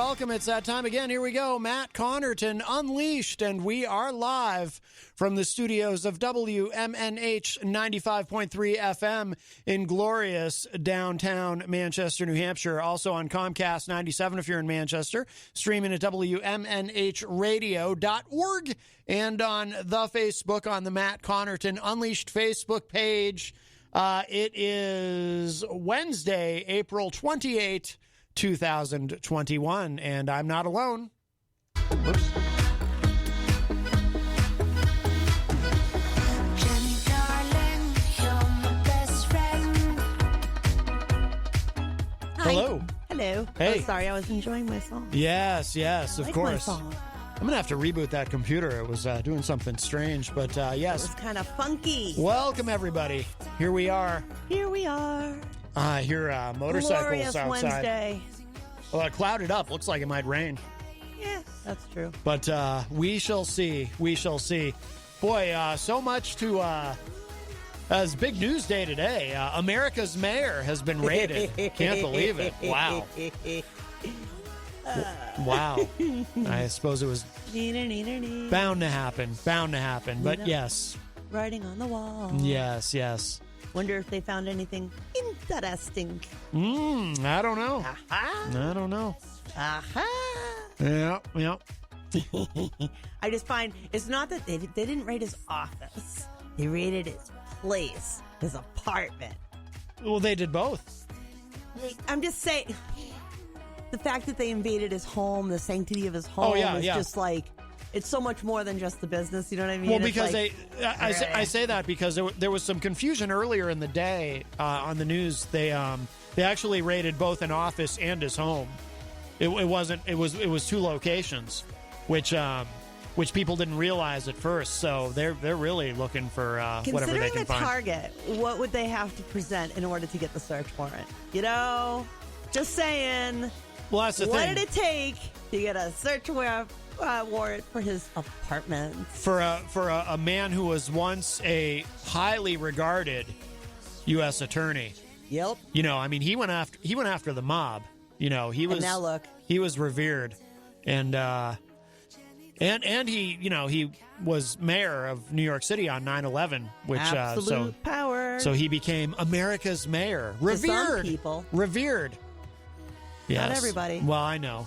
welcome. It's that time again. Here we go. Matt Connarton Unleashed, and we are live from the studios of WMNH 95.3 FM in glorious downtown Manchester, New Hampshire. Also on Comcast 97 if you're in Manchester. Streaming at WMNHradio.org and on the Facebook on the Matt Connarton Unleashed Facebook page. It is Wednesday, April 28th, 2021, and I'm not alone. Oops. Hello. Hello. Hey. Oh, sorry, I was enjoying my song. Yes, of course. My song. I'm going to have to reboot that computer. It was doing something strange, but yes. It was kind of funky. Welcome, everybody. Here we are. Here we are. I hear motorcycles Glorious outside. Wednesday. Well, it clouded up. Looks like it might rain. Yeah, that's true. But we shall see. We shall see. Boy, so much to... it's big news day today. America's mayor has been raided. Can't believe it. Wow. Wow. I suppose it was bound to happen. Bound to happen. But yes. Writing on the wall. Yes. Wonder if they found anything interesting. I don't know. I don't know. Yeah. I just find it's not that they didn't raid his office. They raided his place, his apartment. Well, they did both. I'm just saying, the fact that they invaded his home, the sanctity of his home, is just like, it's so much more than just the business. You know what I mean? Well, because I say that because there was some confusion earlier in the day on the news. They actually raided both an office and his home. It was two locations, which people didn't realize at first. So they're really looking for whatever they can find. Considering the target, what would they have to present in order to get the search warrant? You know, just saying. Well, that's the thing. What did it take to get a search warrant for his apartment? For a man who was once a highly regarded U.S. attorney. Yep. You know, I mean, he went after the mob. You know, he was. And now look. He was revered, and he was mayor of New York City on 9/11, which absolute power. So he became America's mayor. Revered. To some people. Revered. Yes. Not everybody. Well, I know.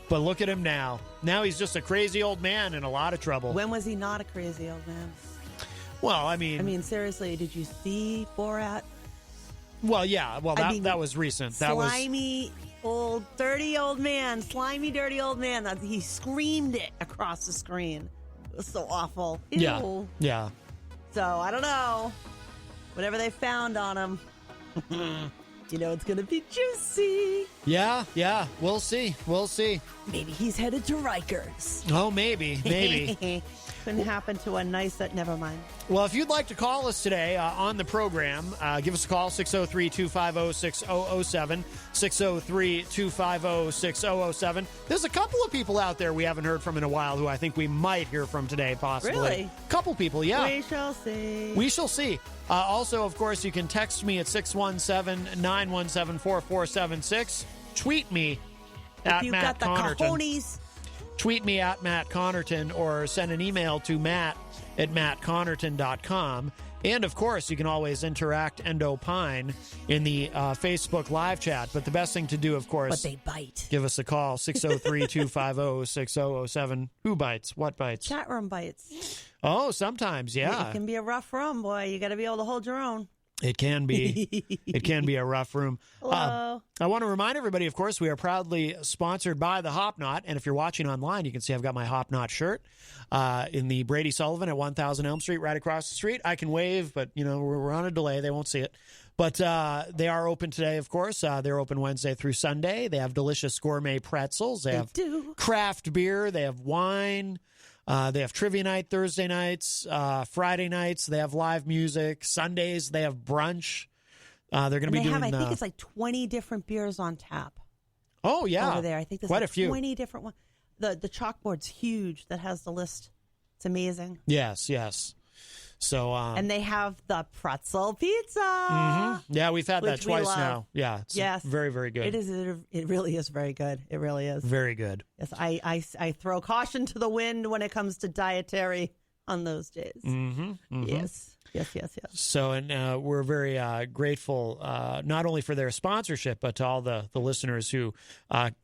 But look at him now. Now he's just a crazy old man in a lot of trouble. When was he not a crazy old man? Well, I mean, seriously, did you see Borat? Well, yeah. Well, that was recent. That was slimy, old, dirty old man. Slimy, dirty old man. He screamed it across the screen. It was so awful. Ew. Yeah. So, I don't know. Whatever they found on him. You know, it's going to be juicy. Yeah. We'll see. Maybe he's headed to Rikers. Oh, maybe. Couldn't happen to a nice... Never mind. Well, if you'd like to call us today on the program, give us a call, 603-250-6007, 603-250-6007. There's a couple of people out there we haven't heard from in a while who I think we might hear from today, possibly. Really? Couple people, yeah. We shall see. We shall see. Also, of course, you can text me at 617-917-4476. Tweet me at Matt Connarton. Got the cojones. Tweet me at Matt Connarton or send an email to matt@mattconnerton.com. And, of course, you can always interact and opine in the Facebook live chat. But the best thing to do, of course... But they bite. Give us a call, 603-250-6007. Who bites? What bites? Chat room bites. Oh, sometimes, yeah. It can be a rough room, boy. You got to be able to hold your own. It can be. It can be a rough room. Hello. I want to remind everybody, of course, we are proudly sponsored by the Hop Knot. And if you're watching online, you can see I've got my Hop Knot shirt in the Brady Sullivan at 1000 Elm Street, right across the street. I can wave, but, you know, we're on a delay. They won't see it. But they are open today, of course. They're open Wednesday through Sunday. They have delicious gourmet pretzels. They have craft beer. They have wine. They have trivia night Thursday nights, Friday nights. They have live music. Sundays, they have brunch. They're going to be doing... I think it's like 20 different beers on tap. Oh, yeah. Over there. I think there's quite like a few. 20 different ones. The chalkboard's huge that has the list. It's amazing. Yes. So and they have the pretzel pizza. Mm-hmm. Yeah, we've had that twice now. Yeah, it's very, very good. It is. It really is very good. It really is very good. Yes, I throw caution to the wind when it comes to dietary on those days. Yes. So, and we're very grateful not only for their sponsorship, but to all the listeners who have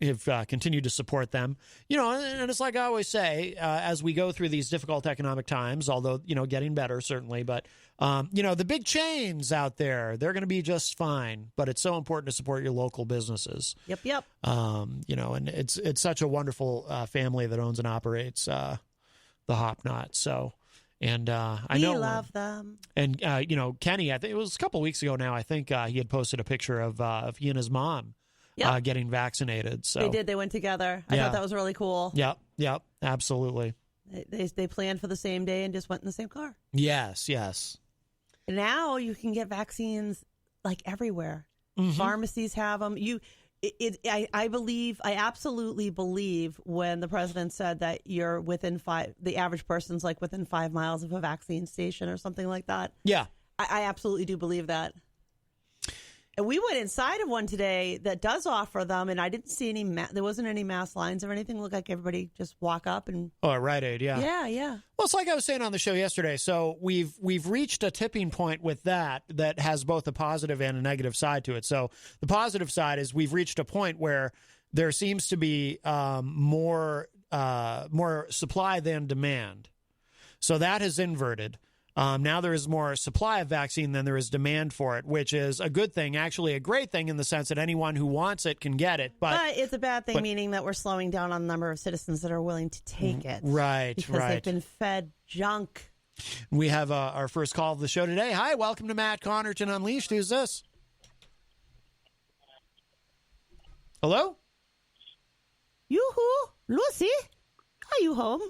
continued to support them. And it's like I always say, as we go through these difficult economic times, although, getting better, certainly. But, the big chains out there, they're going to be just fine. But it's so important to support your local businesses. Yep. And it's such a wonderful family that owns and operates the Hop Knot. So. And I know we love them. And Kenny, I think it was a couple of weeks ago now. I think he had posted a picture of he and his mom getting vaccinated. So they did. They went together. I thought that was really cool. Yep, absolutely. They planned for the same day and just went in the same car. Yes. Now you can get vaccines like everywhere. Pharmacies have them. I absolutely believe when the president said that you're the average person's like within 5 miles of a vaccine station or something like that. Yeah. I absolutely do believe that. And we went inside of one today that does offer them, and I didn't see there wasn't any mass lines or anything. It looked like everybody just walk up and. Oh, at Rite Aid, yeah. Yeah. Well, it's like I was saying on the show yesterday. So we've reached a tipping point with that has both a positive and a negative side to it. So the positive side is we've reached a point where there seems to be more supply than demand. So that has inverted. Now there is more supply of vaccine than there is demand for it, which is a good thing, actually a great thing in the sense that anyone who wants it can get it. But it's a bad thing, meaning that we're slowing down on the number of citizens that are willing to take it. Right, because they've been fed junk. We have our first call of the show today. Hi, welcome to Matt Connarton Unleashed. Who's this? Hello? Yoo-hoo, Lucy, are you home?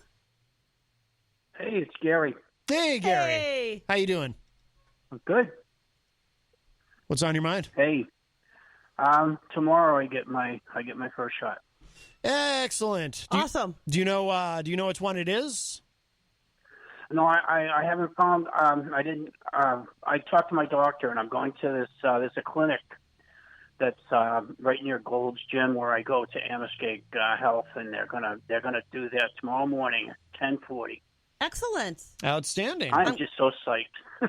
Hey, it's Gary. Hey, Gary. Hey. How you doing? I'm good. What's on your mind? Hey, tomorrow I get my first shot. Excellent. Awesome. Do you know which one it is? No, I haven't found. I didn't. I talked to my doctor, and I'm going to this. There's a clinic that's right near Gold's Gym where I go to Amherst Health, and they're gonna do that tomorrow morning at 10:40. Excellent. Outstanding. I'm just so psyched.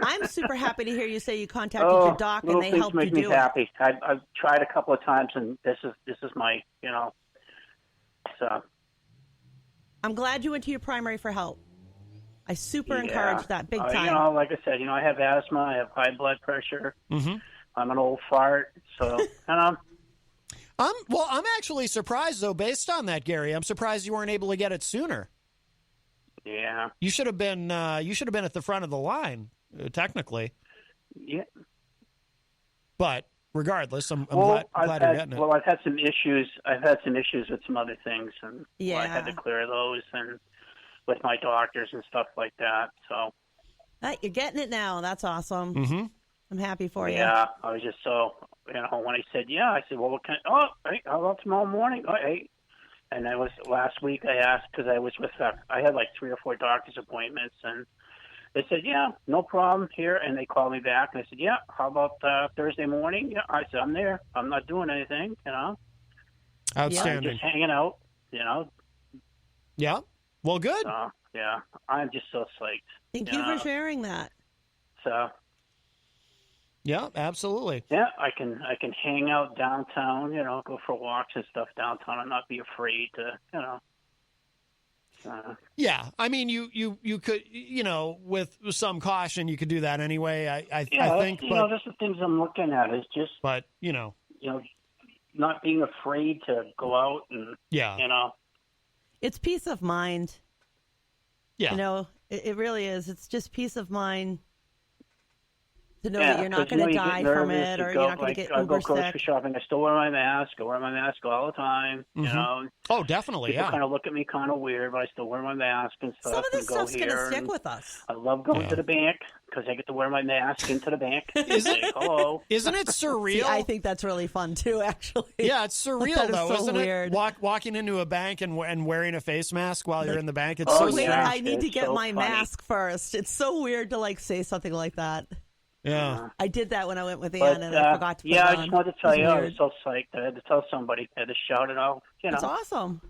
I'm super happy to hear you say you contacted your doc and they helped you do it. Make me happy. I've tried a couple of times, and this is my, So. I'm glad you went to your primary for help. I super encourage that big time. Like I said, I have asthma, I have high blood pressure. Mm-hmm. I'm an old fart, so I'm actually surprised though, based on that, Gary. I'm surprised you weren't able to get it sooner. Yeah. You should have been at the front of the line, technically. Yeah. But regardless, I'm glad you're getting it. Well, I've had some issues. I've had some issues with some other things, and I had to clear those, and with my doctors and stuff like that. So. You're getting it now. That's awesome. Mm-hmm. I'm happy for you. Yeah, I was just so when he said I said, well, what kind? Oh, hey, how about tomorrow morning? Oh, hey. And that was last week. I asked because I was with I had like 3 or 4 doctor's appointments, and they said, yeah, no problem here. And they called me back, and I said, yeah, how about Thursday morning? Yeah, I said, I'm there. I'm not doing anything, Outstanding. I'm just hanging out, Yeah. Well, good. Yeah, I'm just so psyched. Thank you for sharing that. So. Yeah, absolutely. Yeah, I can hang out downtown, go for walks and stuff downtown and not be afraid to, Yeah, I mean, you could, with some caution, you could do that anyway. I think. But that's the things I'm looking at is just. But not being afraid to go out and. Yeah. It's peace of mind. Yeah. It really is. It's just peace of mind. To know that you're not going to die from it, or you're not going to get I go uber grocery sick. shopping. I still wear my mask. I wear my mask all the time. You know. Oh, definitely. People Yeah. kind of look at me kind of weird, but I still wear my mask and stuff. Some of this and go stuff's going to here stick and with us. I love going to the bank because I get to wear my mask into the bank. Hello. Isn't it surreal? See, I think that's really fun too, actually. Yeah, it's surreal That is though, so isn't weird. it? Walking into a bank and wearing a face mask while you're in the bank. It's Oh, so Wait, yeah. strange. I need to It's get so my funny. mask first. It's so weird to like say something like that. Yeah. I did that when I went with But, Ann, and I forgot to put yeah, it I on. just wanted to tell It was you, I was weird. so psyched. I had to tell somebody. I had to shout it out. You know, It's awesome.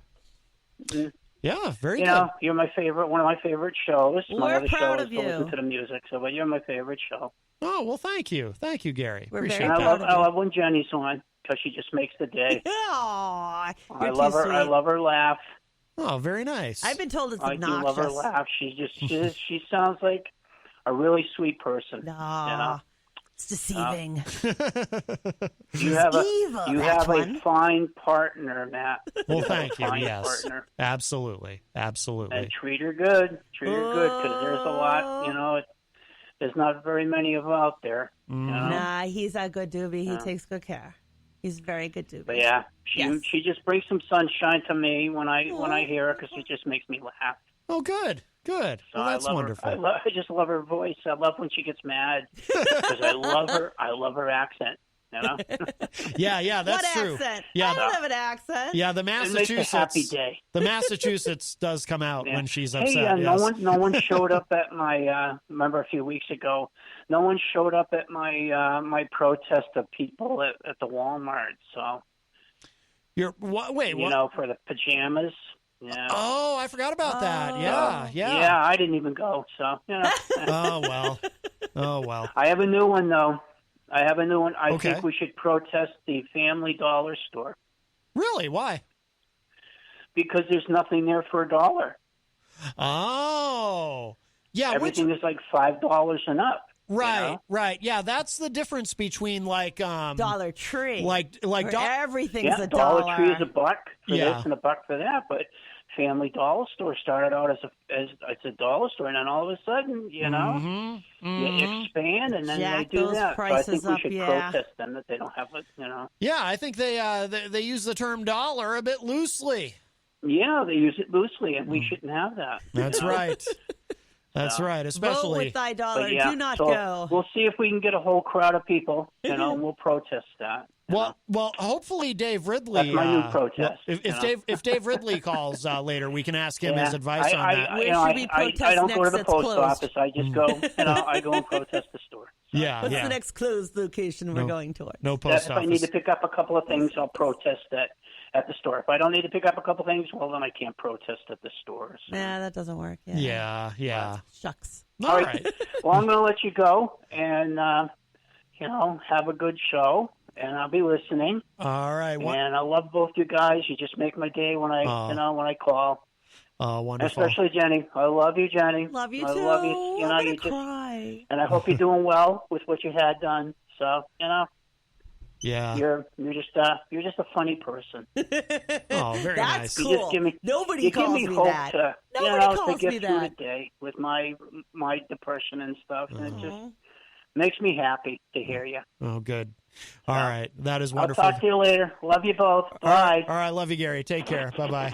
Yeah, very you good. know, you're my favorite, one of my favorite shows. My We're other proud show of is to you. listen to the music. So, but you're my favorite show. Oh, well, thank you. Thank you, Gary. We're Appreciate very And that. proud of I you. love when Jenny's on because she just makes the day. Aw, I you're love too her. sweet. I love her laugh. Oh, very nice. I've been told it's I do love her obnoxious. laugh. She sounds like a really sweet person. Nah, You know? it's deceiving. You have evil, you that have one. a fine partner, Matt. Well, You have a thank you. fine Yes, partner. absolutely, absolutely. And treat her good. Treat her good because there's a lot. You know, there's not very many of them out there. You know? Nah, he's a good doobie. He takes good care. He's a very good doobie. But yeah, Yes. she just brings some sunshine to me when I hear her because she just makes me laugh. Oh, good, good. So Well, that's I love wonderful. Her. I just love her voice. I love when she gets mad because I love her. I love her accent. You know, Yeah, that's what true. accent? Yeah, I don't have an accent. Yeah, the it makes a Massachusetts. happy day. The Massachusetts does come out Yeah. when she's upset. Hey, yes. no one showed up at my. Remember a few weeks ago, no one showed up at my my protest of people at the Walmart. So Wait, you what? know, for the pajamas. Yeah. Oh, I forgot about that. Oh. Yeah. Yeah, I didn't even go. So you know, Oh well. Oh well. I have a new one though. I have a new one. I Okay. think we should protest the Family Dollar store Really? Why? because there's nothing there for $1. Oh. Yeah. Everything is like $5 and up. Right. You know? Right. Yeah. That's the difference between like Dollar Tree. like where everything's Yeah, a Dollar Tree is $1 for Yeah. this and $1 for that, but Family Dollar Store started out as a dollar store, and then all of a sudden, you know, you expand, and then Jack they do those that. So I prices think we up, should yeah. protest them that they don't have it. You know, Yeah, I think they use the term dollar a bit loosely. yeah, they use it loosely, and we shouldn't have that. That's you know? right. That's right. Vote Especially with thy dollar. But yeah, Do not so go. We'll see if we can get a whole crowd of people, you know, and we'll protest that. you know. well, hopefully Dave Ridley. That's my new protest, If you know. if Dave Ridley calls later, we can ask him his advice on that. Where you know, should we protest I don't go to next the that's post closed? office. I just go, you know, I go and protest the store. Yeah, What's yeah. the next closed location we're going towards? No post If I need office. to pick up a couple of things, I'll protest that at the store. If I don't need to pick up a couple of things, well, then I can't protest at the store. So. Nah, that doesn't work. Yeah. Yeah. Shucks. All right. Well, I'm going to let you go and, you know, have a good show. And I'll be listening. All right. And I love both you guys. You just make my day when I, you know, when I call. Oh, wonderful. Especially Jenny. I love you, Jenny. Love you I too. love you. You know, I'm you gonna just, cry. and I hope you're doing well with what you had done. So, you know, Yeah. you're just a funny person. Oh, very That's nice. cool. You just give me, Nobody you give calls me me hope that. to, Nobody you know, calls to get me through that. the day with my depression and stuff. And it Mm-hmm. just makes me happy to hear you. Oh, good. All right. That is I'll wonderful. talk to you later. Love you both. Bye. All right. Love you, Gary. Take care. Bye-bye.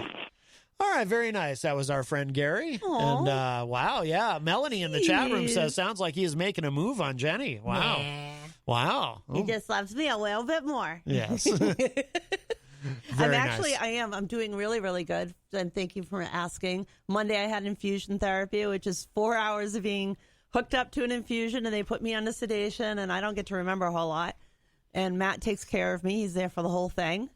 All right, very nice. That was our friend Gary. Aw. And wow, yeah. Melanie in the chat room Jeez. says, sounds like he is making a move on Jenny. Wow. Wow. He Oh, just loves me a little bit more. yes. I'm Very actually, nice. I am. I'm doing really, really good. And thank you for asking. Monday, I had infusion therapy, which is 4 hours of being hooked up to an infusion, and they put me under sedation, and I don't get to remember a whole lot. And Matt takes care of me. He's there for the whole thing,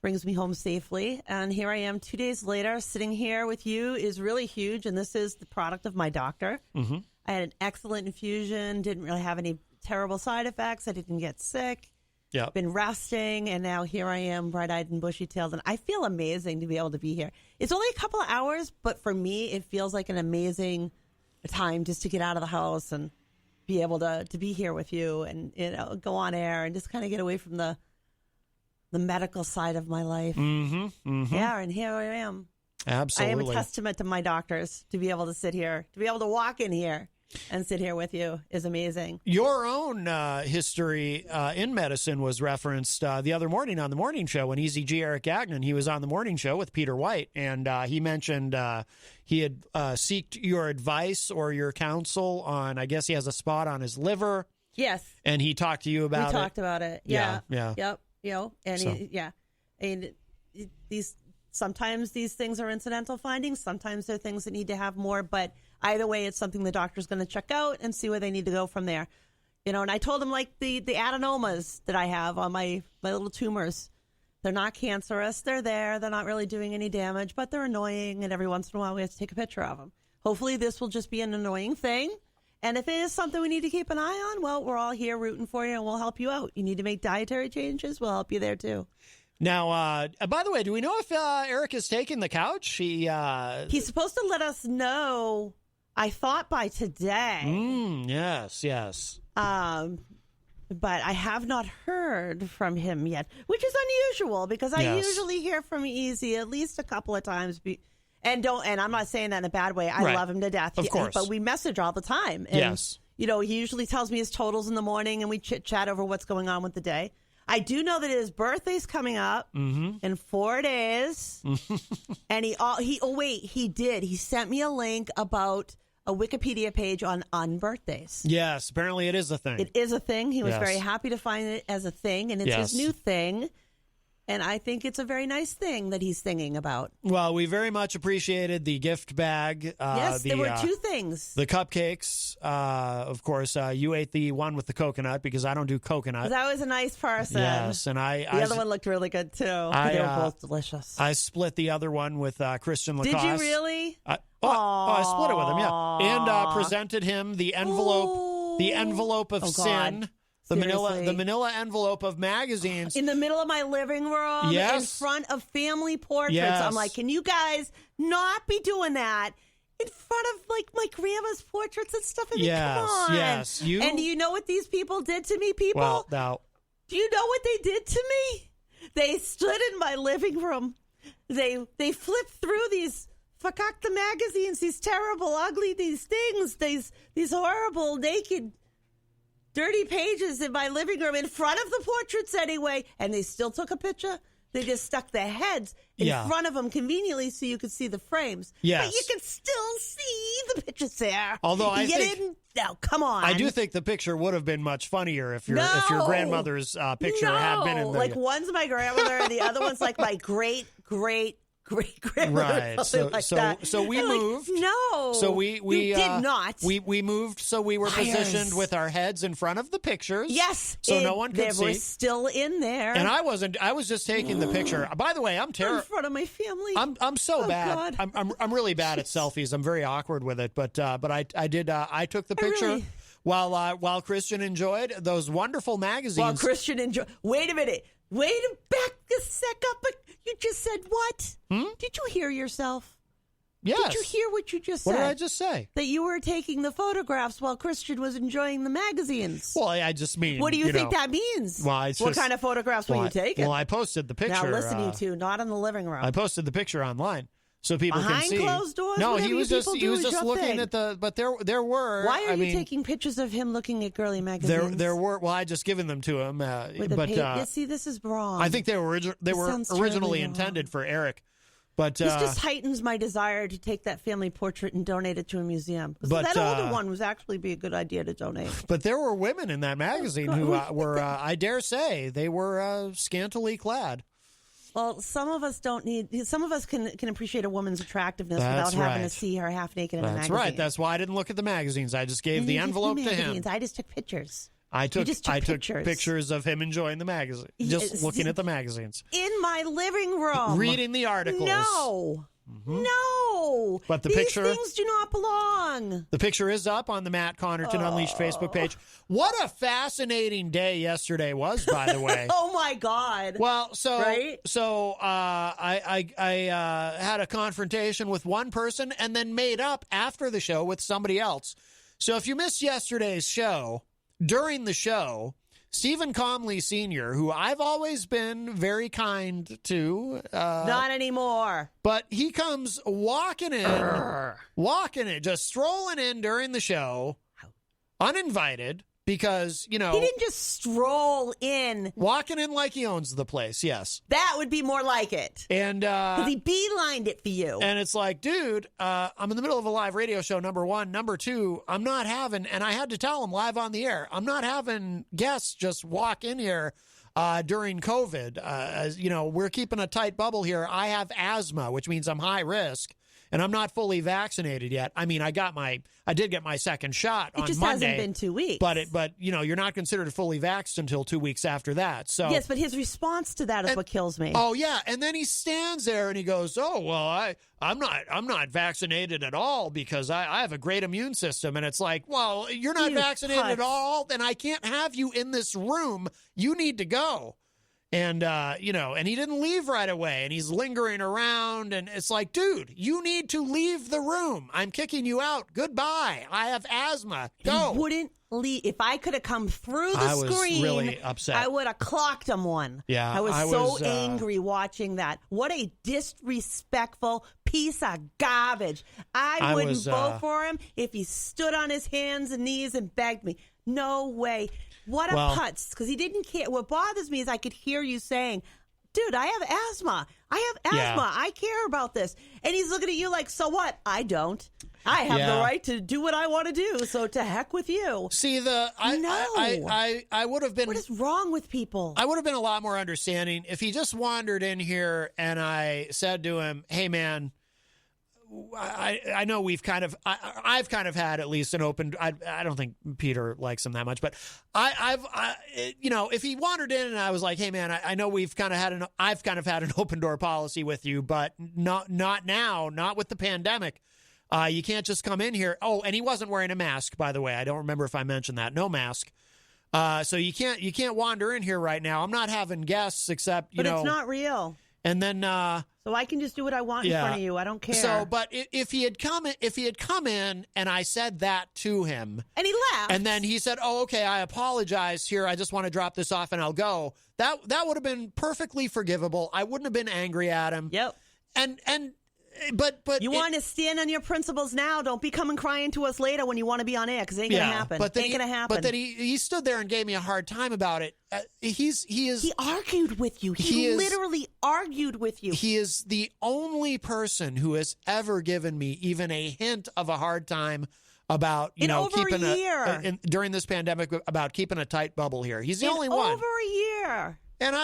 brings me home safely. And here I am 2 days later. Sitting here with you is really huge, and this is the product of my doctor. Mm-hmm. I had an excellent infusion, didn't really have any terrible side effects. I didn't get sick. Yeah. Been resting, and now here I am, bright-eyed and bushy-tailed, and I feel amazing to be able to be here. It's only a couple of hours, but for me, it feels like an amazing time just to get out of the house and be able to be here with you and, you know, go on air and just kind of get away from the medical side of my life. Mm-hmm. Mm-hmm. Yeah, and here I am. Absolutely. I am a testament to my doctors to be able to sit here, to be able to walk in here. and sit here with you is amazing. Your own history in medicine was referenced the other morning on the morning show when Easy G. Eric Gagnon, he was on the morning show with Peter White, and he mentioned he had sought your advice or your counsel on, I guess he has a spot on his liver. Yes. And he talked to you about it. We talked about it. Yeah. Yeah. Yep. And So. And sometimes these things are incidental findings. Sometimes they're things that need to have more, but either way, it's something the doctor's going to check out and see where they need to go from there. And I told him, like, the adenomas that I have on my little tumors, they're not cancerous. They're there. They're not really doing any damage, but they're annoying. And every once in a while, we have to take a picture of them. Hopefully this will just be an annoying thing. And if it is something we need to keep an eye on, well, we're all here rooting for you and we'll help you out. You need to make dietary changes, we'll help you there too. Now, by the way, do we know if Eric is taking the couch? He's supposed to let us know, I thought, by today. Yes. But I have not heard from him yet, which is unusual because I usually hear from Easy at least a couple of times. And I'm not saying that in a bad way. I love him to death. Of course. But we message all the time. And, yes. He usually tells me his totals in the morning and we chit-chat over what's going on with the day. I do know that his birthday's coming up in 4 days. And he did. He sent me a link about a Wikipedia page on unbirthdays. Yes, apparently it is a thing. It is a thing. He was very happy to find it as a thing, and it's his new thing. And I think it's a very nice thing that he's singing about. Well, we very much appreciated the gift bag. Yes, there were two things. The cupcakes, of course. You ate the one with the coconut because I don't do coconut. That was a nice person. Yes, and the other one looked really good too. They were both delicious. I split the other one with Christian Lacoste. Did you really? I split it with him, yeah, and presented him the envelope of sin. The manila envelope of magazines. In the middle of my living room, in front of family portraits. Yes. I'm like, can you guys not be doing that in front of, like, my grandma's portraits and stuff? I mean, come on. Yes, And do you know what these people did to me, people? Well, now. Do you know what they did to me? They stood in my living room. They flipped through these fakakta magazines, these terrible, ugly, these things, these horrible, naked, dirty pages in my living room in front of the portraits anyway, and they still took a picture. They just stuck their heads in front of them conveniently so you could see the frames. Yes. But you can still see the pictures there. Although I think... No, come on. I do think the picture would have been much funnier if your grandmother's picture had been in the... Like, one's my grandmother and the other one's like my great-great-grandmother. Right. So we moved. No. So we did not. We moved so we were positioned with our heads in front of the pictures. Yes. So no one could see. They were still in there. And I wasn't. I was just taking the picture. By the way, I'm terrible. In front of my family. I'm so bad. God. I'm really bad at selfies. I'm very awkward with it. But I did. I took the picture while Christian enjoyed those wonderful magazines. While Christian enjoyed. Wait a minute. Back a sec up. You just said what? Did you hear yourself? Yes. Did you hear what you just said? What did I just say? That you were taking the photographs while Christian was enjoying the magazines. Well, I just mean... What do you think that means? Well, what kind of photographs were you taking? Well, I posted the picture. Now listen, you two, not in the living room. I posted the picture online so people Behind can see. Behind closed doors? No, he was just looking thing. at the... But there were... Why are you taking pictures of him looking at girly magazines? There were... Well, I just given them to him. See, this is wrong. I think they were originally intended for Eric. But this just heightens my desire to take that family portrait and donate it to a museum. But that older one was actually be a good idea to donate. But there were women in that magazine who were, I dare say, they were scantily clad. Well, some of us can appreciate a woman's attractiveness without having to see her half naked in a magazine. That's right. That's why I didn't look at the magazines. I just gave the envelope to him. I just took pictures. I took pictures of him enjoying the magazine, just looking at the magazines. In my living room. Reading the articles. No. No. But These things do not belong. The picture is up on the Matt Connarton Unleashed Facebook page. What a fascinating day yesterday was, by the way. Oh, my God. Well, I had a confrontation with one person and then made up after the show with somebody else. So if you missed yesterday's show... During the show, Stephen Comley Sr., who I've always been very kind to. Not anymore. But he comes walking in, just strolling in during the show uninvited because, He didn't just stroll in. walking in like he owns the place. Yes. That would be more like it. And, Because he beelined it for you. and it's like, dude, I'm in the middle of a live radio show, number one. Number two, I'm not having, and I had to tell him live on the air, I'm not having guests just walk in here during COVID. As you know, we're keeping a tight bubble here. I have asthma, which means I'm high risk, and I'm not fully vaccinated yet. I mean, I did get my second shot on Monday. It just hasn't been 2 weeks. But you're not considered fully vaxxed until 2 weeks after that. So yes, but his response to that is what kills me. oh yeah, and then he stands there and he goes, "Oh well, I'm not vaccinated at all because I have a great immune system." And it's like, well, you're not vaccinated at all, then I can't have you in this room. You need to go. And, and he didn't leave right away, and he's lingering around, and it's like, dude, you need to leave the room. I'm kicking you out. Goodbye. I have asthma. Go. He wouldn't leave. If I could have come through the screen, was really upset. I would have clocked him one. Yeah, I was angry watching that. What a disrespectful piece of garbage. I wouldn't vote for him if he stood on his hands and knees and begged me. No way. What a putz, because he didn't care. What bothers me is I could hear you saying, dude, I have asthma. I care about this. And he's looking at you like, so what? I don't. I have the right to do what I want to do, so to heck with you. See, I would have been... What is wrong with people? I would have been a lot more understanding if he just wandered in here and I said to him, hey, man, I know we've kind of, I've kind of had at least an open, I don't think Peter likes him that much, but if he wandered in and I was like, hey man, I know I've kind of had an open door policy with you, but not now, not with the pandemic. You can't just come in here. Oh, and he wasn't wearing a mask, by the way. I don't remember if I mentioned that. No mask. So you can't wander in here right now. I'm not having guests except, But it's not real. And then, so I can just do what I want in front of you. I don't care. So, but if he had come in and I said that to him, and he laughed, and then he said, "Oh, okay, I apologize. Here, I just want to drop this off and I'll go." That would have been perfectly forgivable. I wouldn't have been angry at him. Yep. But you want to stand on your principles now. Don't be coming crying to us later when you want to be on air, because it ain't gonna happen. But ain't gonna happen. But then he stood there and gave me a hard time about it. He argued with you. He literally argued with you. He is the only person who has ever given me even a hint of a hard time about keeping a year during this pandemic, about keeping a tight bubble here. He's the only one. Over a year. And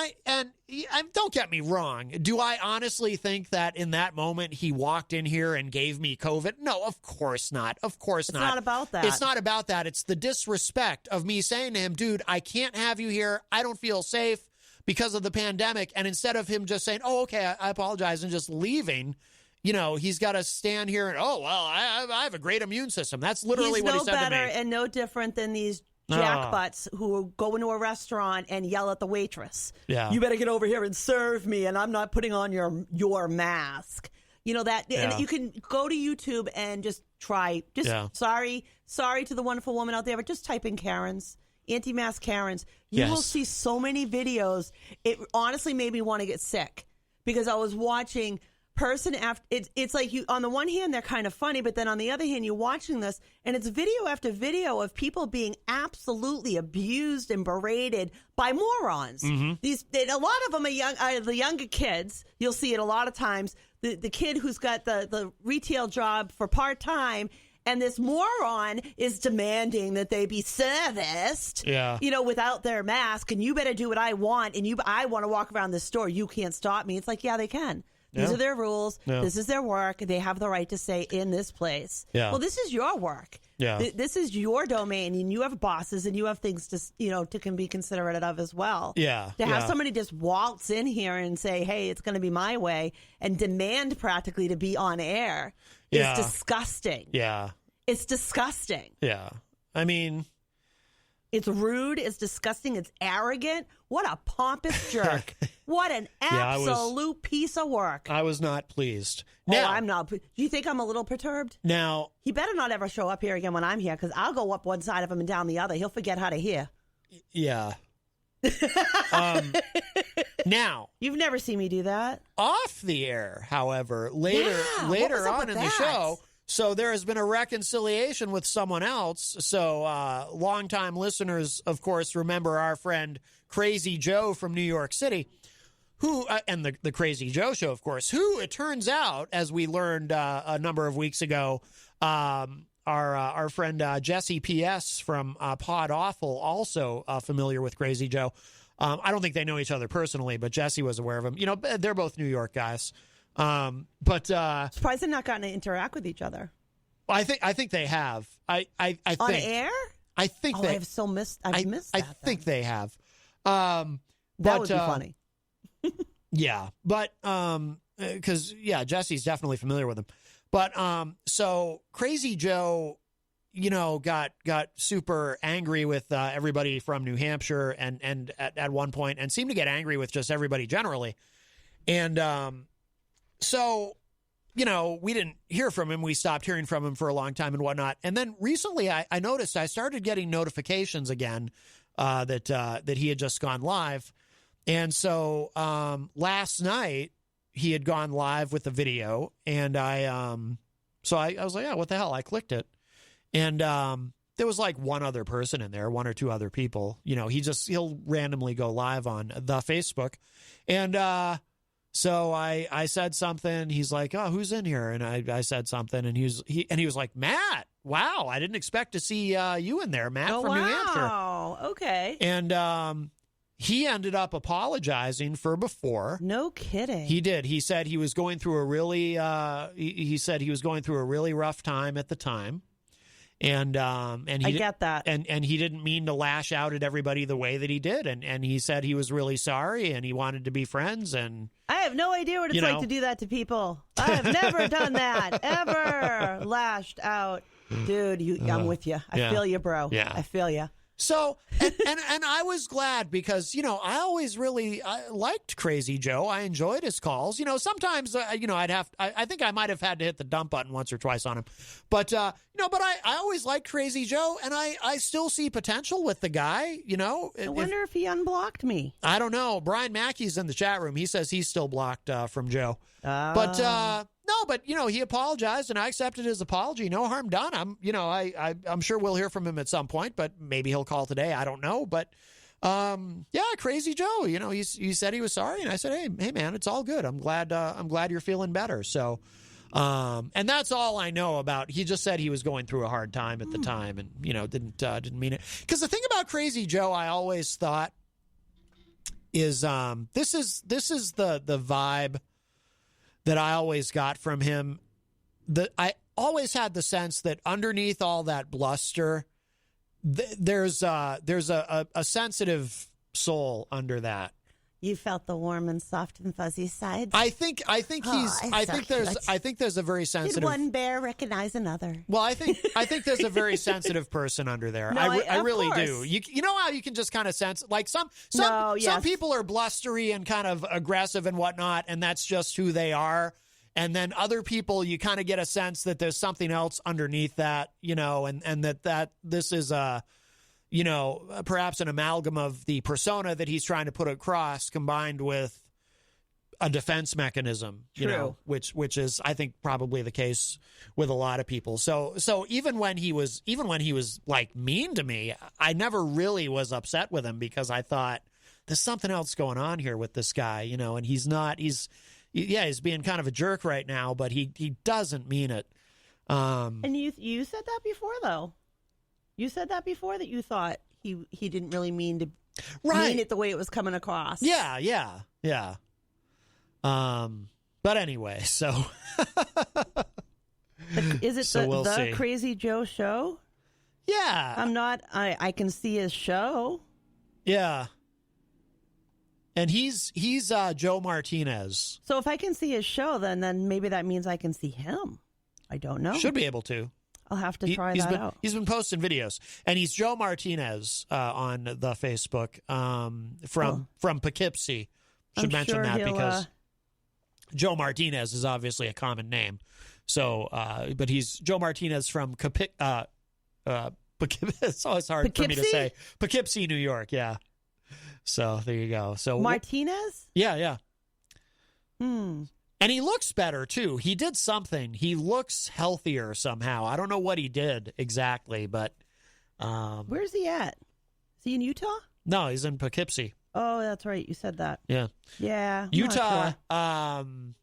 don't get me wrong. Do I honestly think that in that moment he walked in here and gave me COVID? No, of course not. Of course not. It's not about that. It's not about that. It's the disrespect of me saying to him, dude, I can't have you here. I don't feel safe because of the pandemic. And instead of him just saying, oh, okay, I apologize, and just leaving, he's got to stand here and, oh, well, I have a great immune system. That's literally what he said to me. He's no better and no different than these jackbutts who go into a restaurant and yell at the waitress. Yeah. You better get over here and serve me, and I'm not putting on your mask. And you can go to YouTube and just try. Sorry to the wonderful woman out there, but just type in Karens, anti-mask Karens. You will see so many videos. It honestly made me want to get sick, because I was watching person after it's like, you on the one hand they're kind of funny, but then on the other hand you're watching this and it's video after video of people being absolutely abused and berated by morons. Mm-hmm. A lot of them are young, the younger kids. You'll see it a lot of times. The kid who's got the retail job for part-time, and this moron is demanding that they be serviced, without their mask, and you better do what I want, and I want to walk around this store. You can't stop me. It's like, yeah, they can. These are their rules. Yeah. This is their work. They have the right to say in this place. Yeah. Well, this is your work. Yeah. This is your domain, and you have bosses, and you have things to can be considerate of as well. Yeah. To have somebody just waltz in here and say, "Hey, it's going to be my way," and demand practically to be on air is disgusting. Yeah. It's disgusting. Yeah. I mean, it's rude. It's disgusting. It's arrogant. What a pompous jerk. What an absolute piece of work. I was not pleased. Now, I'm not. Do you think I'm a little perturbed? Now, he better not ever show up here again when I'm here, because I'll go up one side of him and down the other. He'll forget how to hear. Yeah. Now, you've never seen me do that. Off the air, however, later on in the show, So there has been a reconciliation with someone else. So longtime listeners, of course, remember our friend Crazy Joe from New York City, who and the Crazy Joe Show, of course, who it turns out, as we learned a number of weeks ago, our friend Jesse P.S. from Pod Awful, also familiar with Crazy Joe. I don't think they know each other personally, but Jesse was aware of him. You know, they're both New York guys. But surprised they've not gotten to interact with each other. I think they have. I think on air. I think they. I've missed that. I think they have. That would be funny. Yeah, but because Jesse's definitely familiar with him. But so Crazy Joe, you know, got super angry with everybody from New Hampshire, and at one point, and seemed to get angry with just everybody generally, and so, you know, we didn't hear from him. We stopped hearing from him for a long time and whatnot. And then recently I noticed I started getting notifications again that he had just gone live. And so last night he had gone live with the video. And I was like, yeah, what the hell? I clicked it. And there was like one other person in there, one or two other people. You know, he'll randomly go live on the Facebook. And so I said something. He's like, "Oh, who's in here?" And I said something, and he was like, "Matt, wow, I didn't expect to see you in there, Matt from New Hampshire." Wow, okay. And he ended up apologizing for before. No kidding. He did. He said he was going through a really he said he was going through a really rough time at the time. And I get that. And he didn't mean to lash out at everybody the way that he did. And he said he was really sorry and he wanted to be friends. And I have no idea what it's like to do that to people. I have never done that, ever lashed out. Dude, I'm with you. I feel you, bro. Yeah. I feel you. So, and I was glad because, you know, I always really liked Crazy Joe. I enjoyed his calls. You know, sometimes, you know, I think I might have had to hit the dump button once or twice on him. But, you know, but I always liked Crazy Joe, and I still see potential with the guy, you know. I wonder if he unblocked me. I don't know. Brian Mackey's in the chat room. He says he's still blocked from Joe. But, no, but, you know, he apologized, and I accepted his apology. No harm done. I'm sure we'll hear from him at some point, but maybe he'll call today. I don't know. But, yeah, Crazy Joe, you know, he said he was sorry, and I said, hey, man, it's all good. I'm glad you're feeling better. So, and that's all I know about. He just said he was going through a hard time at the time, and, you know, didn't mean it. Because the thing about Crazy Joe, I always thought is, this is the vibe that I always got from him. I always had the sense that underneath all that bluster, there's a sensitive soul under that. You felt the warm and soft and fuzzy sides. I think there's a very sensitive. Did one bear recognize another? Well, I think there's a very sensitive person under there. No, I really course. do. You know how you can just kind of sense, like some people are blustery and kind of aggressive and whatnot, and that's just who they are. And then other people, you kind of get a sense that there's something else underneath that, you know, and that this is you know, perhaps an amalgam of the persona that he's trying to put across combined with a defense mechanism, you know, which is, I think, probably the case with a lot of people. So even when he was like mean to me, I never really was upset with him because I thought there's something else going on here with this guy, you know, and he's being kind of a jerk right now, but he doesn't mean it. And you said that before, though. You said that before, that you thought he didn't really mean it the way it was coming across. Yeah. But anyway, so is it the Crazy Joe show? Yeah. I can see his show. Yeah. And he's Joe Martinez. So if I can see his show, then maybe that means I can see him. I don't know. Should be able to. I'll have to try that out. He's been posting videos, and he's Joe Martinez on the Facebook from Poughkeepsie. Should mention that because Joe Martinez is obviously a common name. So, but he's Joe Martinez from Poughkeepsie. It's always hard for me to say. Poughkeepsie, New York. Yeah. So there you go. So Martinez. Yeah. And he looks better, too. He did something. He looks healthier somehow. I don't know what he did exactly, but... Where's he at? Is he in Utah? No, he's in Poughkeepsie. Oh, that's right. You said that. Yeah. Yeah. I'm Utah. not sure.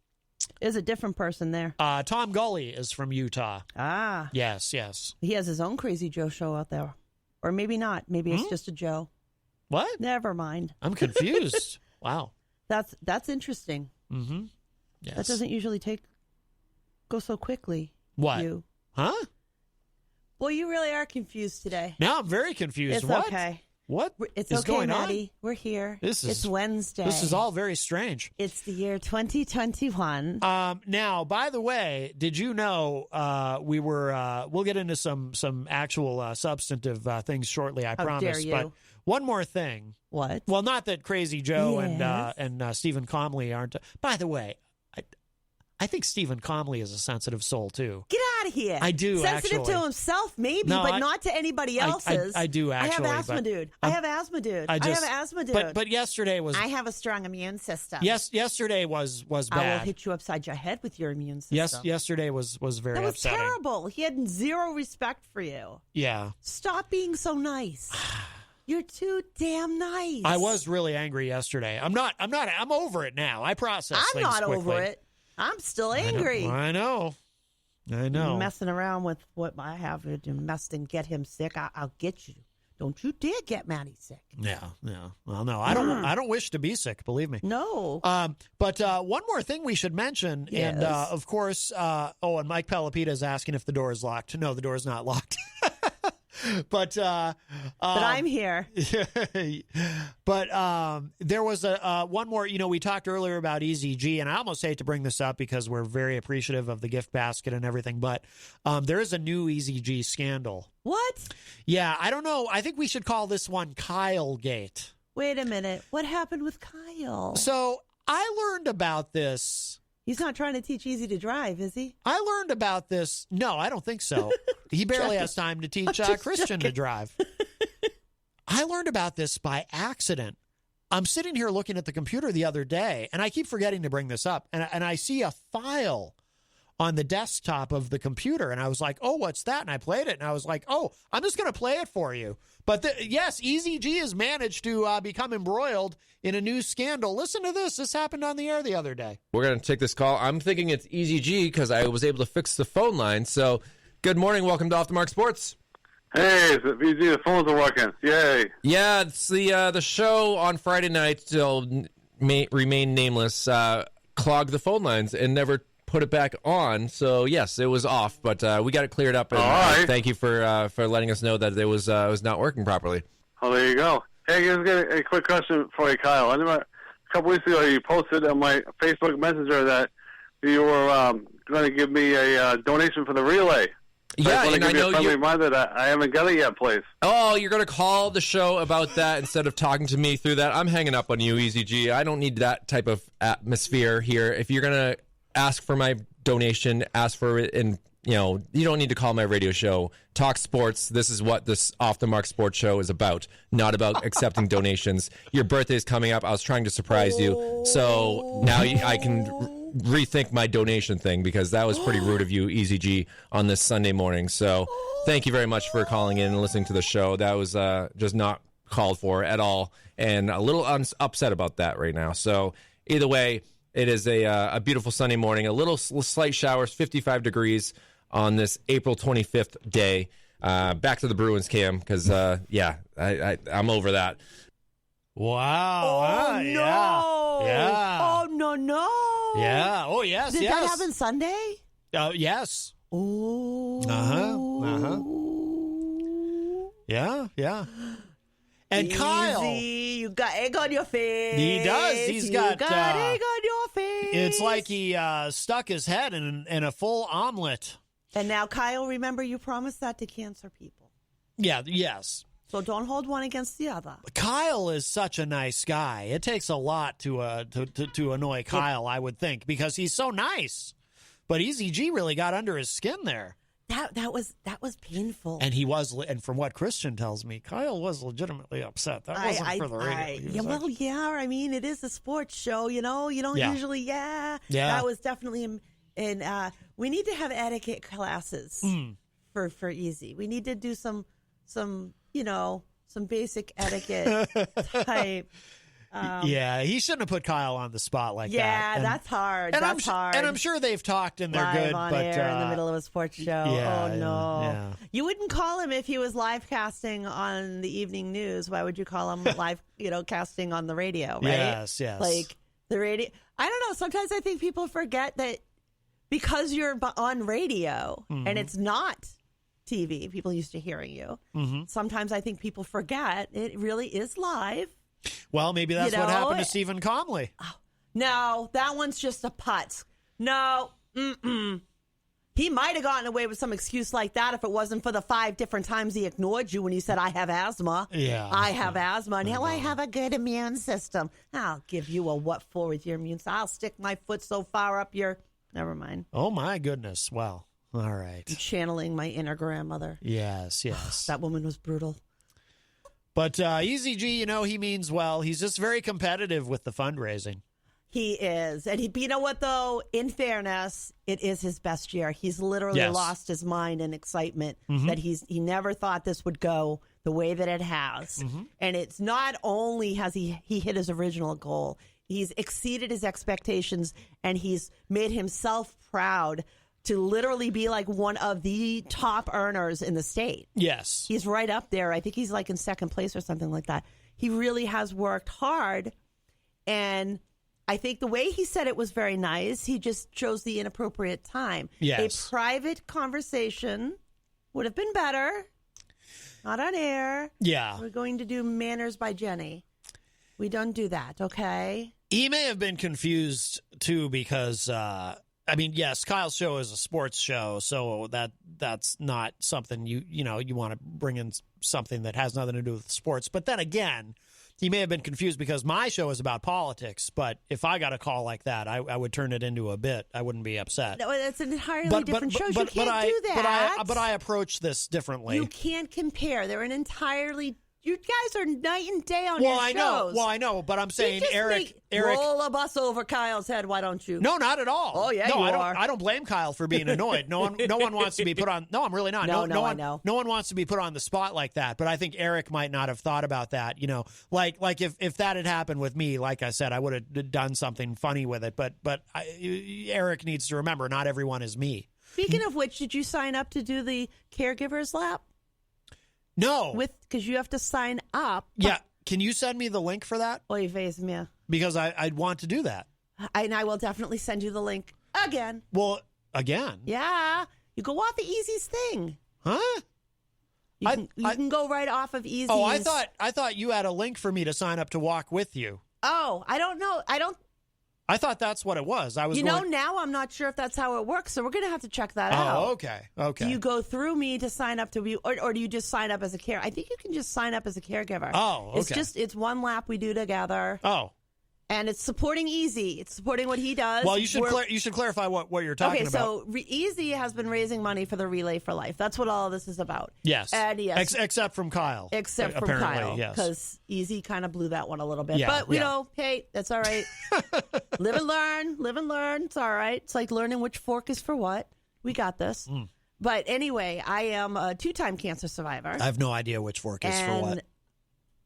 Is a different person there. Tom Gully is from Utah. Ah. Yes. He has his own Crazy Joe show out there. Or maybe not. Maybe it's just a Joe. What? Never mind. I'm confused. Wow. That's interesting. Mm-hmm. Yes. That doesn't usually go so quickly. What? You. Huh? Boy, you really are confused today. Now I'm very confused. It's what? Okay. What it's is okay, going Maddie. We're here. It's Wednesday. This is all very strange. It's the year 2021. Now, by the way, did you know we were? We'll get into some actual substantive things shortly. I promise. Dare you. But one more thing. What? Well, not that Crazy Joe Yes. and Stephen Comley aren't. By the way, I think Stephen Comley is a sensitive soul too. Get out of here. I do, Sensitive actually. to himself, maybe, No, but not to anybody else's. I do, actually. I have asthma, dude. I have asthma, dude. I have asthma, dude. But yesterday was. I have a strong immune system. Yes, yesterday was bad. I will hit you upside your head with your immune system. Yes, yesterday was very that was upsetting. terrible. He had zero respect for you. Yeah. Stop being so nice. You're too damn nice. I was really angry yesterday. I'm over it now. I process I'm things not quickly. over it. I'm still angry. I know. Messing around with what I have to mess and get him sick. I'll get you. Don't you dare get Maddie sick. Yeah. Well, no, I don't wish to be sick. Believe me. No. But one more thing we should mention, Yes. and of course, and Mike Pelopita is asking if the door is locked. No, the door is not locked. But I'm here. But there was a one more. We talked earlier about EZG, and I almost hate to bring this up because we're very appreciative of the gift basket and everything. But there is a new EZG scandal. What? Yeah, I don't know. I think we should call this one Kyle Gate. Wait a minute. What happened with Kyle? So I learned about this. He's not trying to teach Easy to drive, is he? I learned about this. No, I don't think so. He barely has time to teach Christian to drive. I learned about this by accident. I'm sitting here looking at the computer the other day, and I keep forgetting to bring this up, and I see a file on the desktop of the computer, and I was like, oh, what's that? And I played it, and I was like, oh, I'm just going to play it for you. But yes, EZG has managed to become embroiled in a new scandal. Listen to this. This happened on the air the other day. We're going to take this call. I'm thinking it's EZG because I was able to fix the phone line. So, good morning. Welcome to Off the Mark Sports. Hey, it's EZG. The phones are working. Yay. Yeah, it's the show on Friday night, still remain nameless, clogged the phone lines and never put it back on. So, yes, it was off, but we got it cleared up. And right. Thank you for letting us know that it was not working properly. Oh, there you go. Hey, guys, got a quick question for you, Kyle. I remember a couple weeks ago you posted on my Facebook Messenger that you were going to give me a donation for the relay. Yeah, and I know you. Reminder that I haven't got it yet, please. Oh, you're going to call the show about that instead of talking to me through that? I'm hanging up on you, EZG. I don't need that type of atmosphere here. If you're going to ask for my donation, ask for it, and you don't need to call my radio show. Talk sports. This is what this Off the Mark Sports Show is about, not about accepting donations. Your birthday is coming up. I was trying to surprise you, so now I can rethink my donation thing because that was pretty rude of you, EZG, on this Sunday morning. So thank you very much for calling in and listening to the show. That was just not called for at all, and a little upset about that right now. So either way, it is a beautiful Sunday morning. A little slight showers, 55 degrees on this April 25th day. Back to the Bruins, Cam, because, I'm over that. Wow. Oh, no. Yeah. Oh, no. Yeah. Oh, yes, Did yes. that happen Sunday? Yes. Oh. Yeah. And Easy. Kyle. You got egg on your face. He does. He's got egg on your face. It's like he stuck his head in a full omelet. And now, Kyle, remember you promised that to cancer people. Yeah, yes. So don't hold one against the other. Kyle is such a nice guy. It takes a lot to annoy Kyle, I would think, because he's so nice. But EZG really got under his skin there. That was painful. And he was, and from what Christian tells me, Kyle was legitimately upset. That wasn't for the radio. I mean, it is a sports show, you know. You don't usually, Yeah. That was definitely, and we need to have etiquette classes for Easy. We need to do some basic etiquette type. He shouldn't have put Kyle on the spot like that. Yeah, that's hard. Hard. And I'm sure they've talked and they're live good. on but air in the middle of a sports show. Yeah, oh no! yeah. You wouldn't call him if he was live casting on the evening news. Why would you call him live? Casting on the radio, right? Yes. Like the radio. I don't know. Sometimes I think people forget that because you're on radio and it's not TV. People used to hearing you. Sometimes I think people forget it really is live. Well, maybe that's what happened to Stephen Comley. No, that one's just a putz. No, he might have gotten away with some excuse like that if it wasn't for the 5 different times he ignored you when you said, I have asthma. Yeah. I have asthma. And I have a good immune system. I'll give you a what for with your immune system. I'll stick my foot so far up your... Never mind. Oh, my goodness. Well, all right. I'm channeling my inner grandmother. Yes. That woman was brutal. But Easy G, he means well. He's just very competitive with the fundraising. He is. And you know what, though? In fairness, it is his best year. He's literally lost his mind in excitement that he never thought this would go the way that it has. And it's not only has he hit his original goal, he's exceeded his expectations, and he's made himself proud to literally be like one of the top earners in the state. Yes. He's right up there. I think he's like in second place or something like that. He really has worked hard. And I think the way he said it was very nice. He just chose the inappropriate time. Yes. A private conversation would have been better. Not on air. Yeah. We're going to do Manners by Jenny. We don't do that, okay? He may have been confused, too, because... yes, Kyle's show is a sports show, so that's not something you want to bring in something that has nothing to do with sports. But then again, he may have been confused because my show is about politics. But if I got a call like that, I would turn it into a bit. I wouldn't be upset. No, it's an entirely different show. You can't do that. But I approach this differently. You can't compare. They're an entirely. You guys are night and day on your shows. I know, but I'm saying Eric, roll a bus over Kyle's head. Why don't you? No, not at all. Oh yeah, no, you are. I don't blame Kyle for being annoyed. No one wants to be put on. No, I'm really not. No, I know. No one wants to be put on the spot like that. But I think Eric might not have thought about that. Like if that had happened with me, like I said, I would have done something funny with it. But Eric needs to remember, not everyone is me. Speaking of which, did you sign up to do the caregivers lap? No. Because you have to sign up. Yeah. Can you send me the link for that? Oy vez me. Because I'd want to do that. And I will definitely send you the link again. Well, again? Yeah. You go off of Easy's thing. Huh? You can go right off of Easy's. Oh, I thought you had a link for me to sign up to walk with you. Oh, I don't know. I thought that's what it was. Now I'm not sure if that's how it works, so we're going to have to check that out. Oh, okay. Do you go through me to sign up to be, or do you just sign up as a care? I think you can just sign up as a caregiver. Oh, okay. It's one lap we do together. Oh. And it's supporting Easy. It's supporting what he does. Well, you should clarify what you're talking about. Okay, so Easy has been raising money for the Relay for Life. That's what all of this is about. Yes. And yes. Except from Kyle. Except from Kyle. Yes. Because Easy kind of blew that one a little bit. Yeah, but, hey, that's all right. Live and learn. Live and learn. It's all right. It's like learning which fork is for what. We got this. But anyway, I am a 2-time cancer survivor. I have no idea which fork is for what.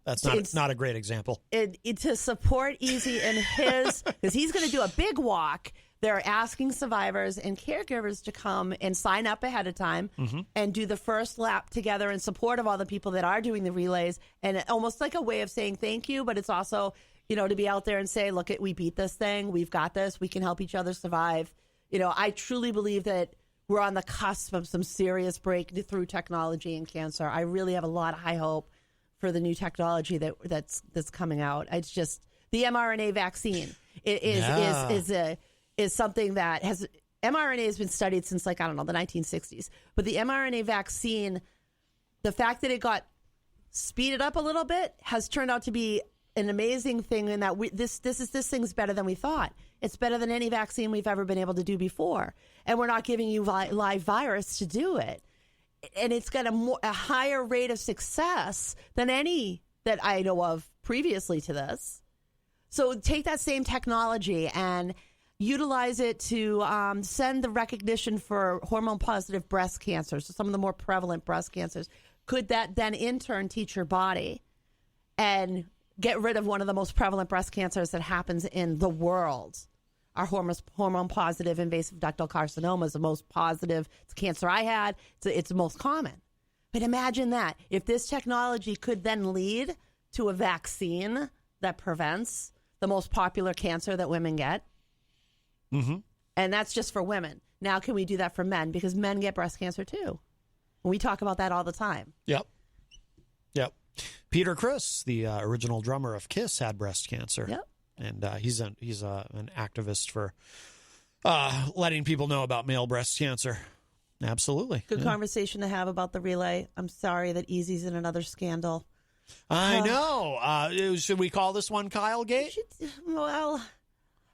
That's not a great example. To support Easy and his, because he's going to do a big walk. They're asking survivors and caregivers to come and sign up ahead of time and do the first lap together in support of all the people that are doing the relays, and almost like a way of saying thank you. But it's also, to be out there and say, look, we beat this thing. We've got this. We can help each other survive. I truly believe that we're on the cusp of some serious breakthrough technology in cancer. I really have a lot of high hope for the new technology that's coming out. It's just the mRNA vaccine is something that mRNA has been studied since the 1960s. But the mRNA vaccine, the fact that it got speeded up a little bit has turned out to be an amazing thing in that this thing's better than we thought. It's better than any vaccine we've ever been able to do before. And we're not giving you live virus to do it. And it's got a higher rate of success than any that I know of previously to this. So take that same technology and utilize it to send the recognition for hormone-positive breast cancer, so some of the more prevalent breast cancers. Could that then in turn teach your body and get rid of one of the most prevalent breast cancers that happens in the world? Our hormone-positive invasive ductal carcinoma is the most positive. It's cancer I had. It's the most common. But imagine that. If this technology could then lead to a vaccine that prevents the most popular cancer that women get, and that's just for women. Now, can we do that for men? Because men get breast cancer too. We talk about that all the time. Yep. Peter Criss, the original drummer of Kiss, had breast cancer. Yep. And he's an activist for letting people know about male breast cancer. Absolutely. Good conversation to have about the relay. I'm sorry that Easy's in another scandal. I know. Should we call this one Kyle Gate? Well,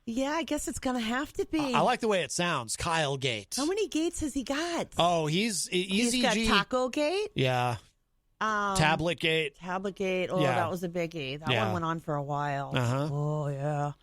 yeah, I guess it's going to have to be. I like the way it sounds, Kyle Gate. How many gates has he got? Oh, he's got Taco Gate? Yeah. Tablet Gate. Tablet Gate. Oh, Yeah. That was a biggie. That one went on for a while. Uh-huh. Oh, yeah.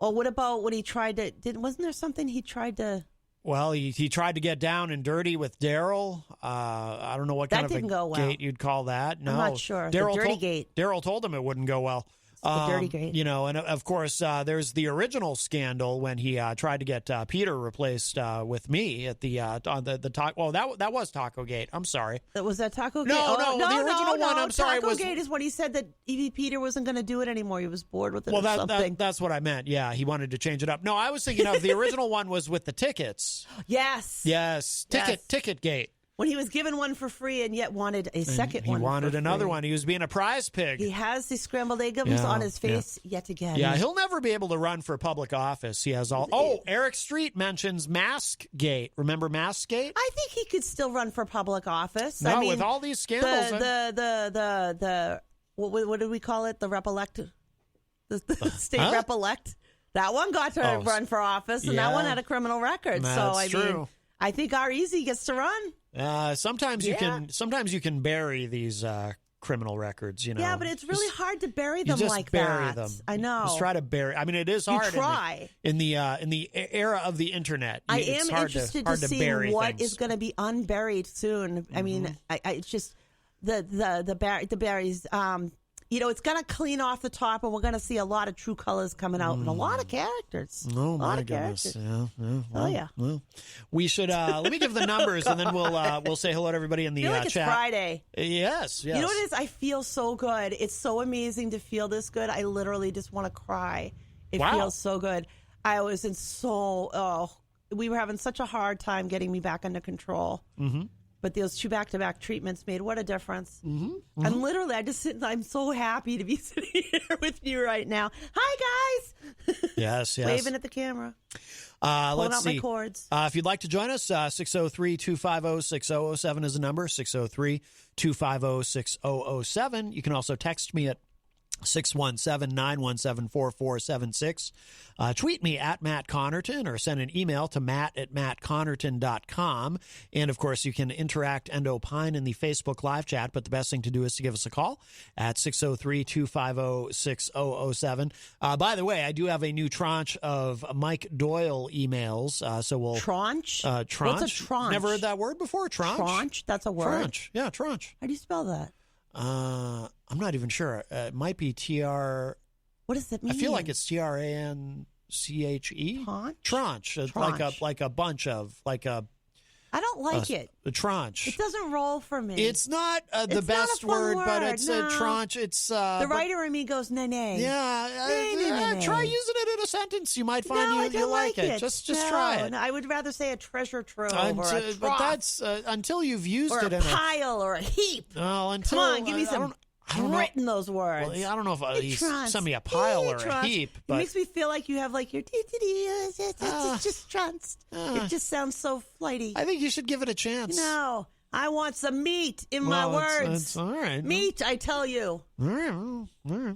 Oh, what about when he tried to... Wasn't there something he tried to... Well, he tried to get down and dirty with Daryl. I don't know what kind of a go well. gate you'd call that. No, I'm not sure. The dirty gate. Daryl told him it wouldn't go well. The dirty gate. You know, and of course, there's the original scandal when he tried to get Peter replaced with me at the on the taco. Well, that was Taco Gate. I'm sorry. Was that Taco Gate? No, the original one. I'm sorry. Taco Gate is when he said that Evie Peter wasn't going to do it anymore. He was bored with it. Well, or something. that's what I meant. Yeah, he wanted to change it up. No, I was thinking of the original one was with the tickets. Yes. Ticket Gate. When he was given one for free and yet wanted a second one. He wanted for another free. one. He was being a prize pig. He has the scrambled eggs on his face yet again. Yeah, he'll never be able to run for public office. He has all. Oh, Eric Street mentions Mask Gate. Remember Mask Gate? I think he could still run for public office. No, I mean, with all these scandals. What did we call it? The rep-elect, the state rep-elect. That one got to run for office, and that one had a criminal record. That's so I mean, I think our Easy gets to run. Sometimes you can bury these criminal records, you know. Yeah, but it's really hard to bury them like that. Them. I know. Just try to bury. I mean, it is hard. You try. In the era of the internet. I am interested to see what is going to be unburied soon. I mean, it's just the berries. You know, it's going to clean off the top, and we're going to see a lot of true colors coming out and a lot of characters. Oh, my goodness. Well, we should, let me give the numbers, and then we'll say hello to everybody in the I feel like chat. It's Friday. Yes. You know what it is? I feel so good. It's so amazing to feel this good. I literally just want to cry. It feels so good. I was we were having such a hard time getting me back under control. Mm-hmm. But those 2 back-to-back treatments made what a difference. Mm-hmm. Mm-hmm. And literally, I'm so happy to be sitting here with you right now. Hi, guys. Yes. Waving at the camera. Let's out see. My cords. If you'd like to join us, 603-250-6007 is the number, 603-250-6007. You can also text me at 617-917-4476. Tweet me at Matt Connarton or send an email to matt@mattconnerton.com. And, of course, you can interact and opine in the Facebook live chat, but the best thing to do is to give us a call at 603-250-6007. By the way, I do have a new tranche of Mike Doyle emails, so we'll... Tranche? Tranche? What's a tranche? Never heard that word before? Tranche? Tranche? That's a word? Tranche. Yeah, tranche. How do you spell that? I'm not even sure. It might be TR... What does that mean? I feel like it's TRANCHE. Tranche. Like a bunch of, like a... I don't like it. A tranche. It doesn't roll for me. It's not the best word, but it's a tranche. It's the writer in me goes nay. Yeah, try using it in a sentence. You might find you like it. Just try it. No, I would rather say a treasure trove or a trough. But that's until you've used or it a in pile or a heap. Well, until come on, give me some. Grit in those words. Well, I don't know if he's sent me a pile or a heap. But it makes me feel like you have like your it's just tranced. It just sounds so flighty. I think you should give it a chance. No, I want some meat in my words. That's all right. Meat, I tell you. All right.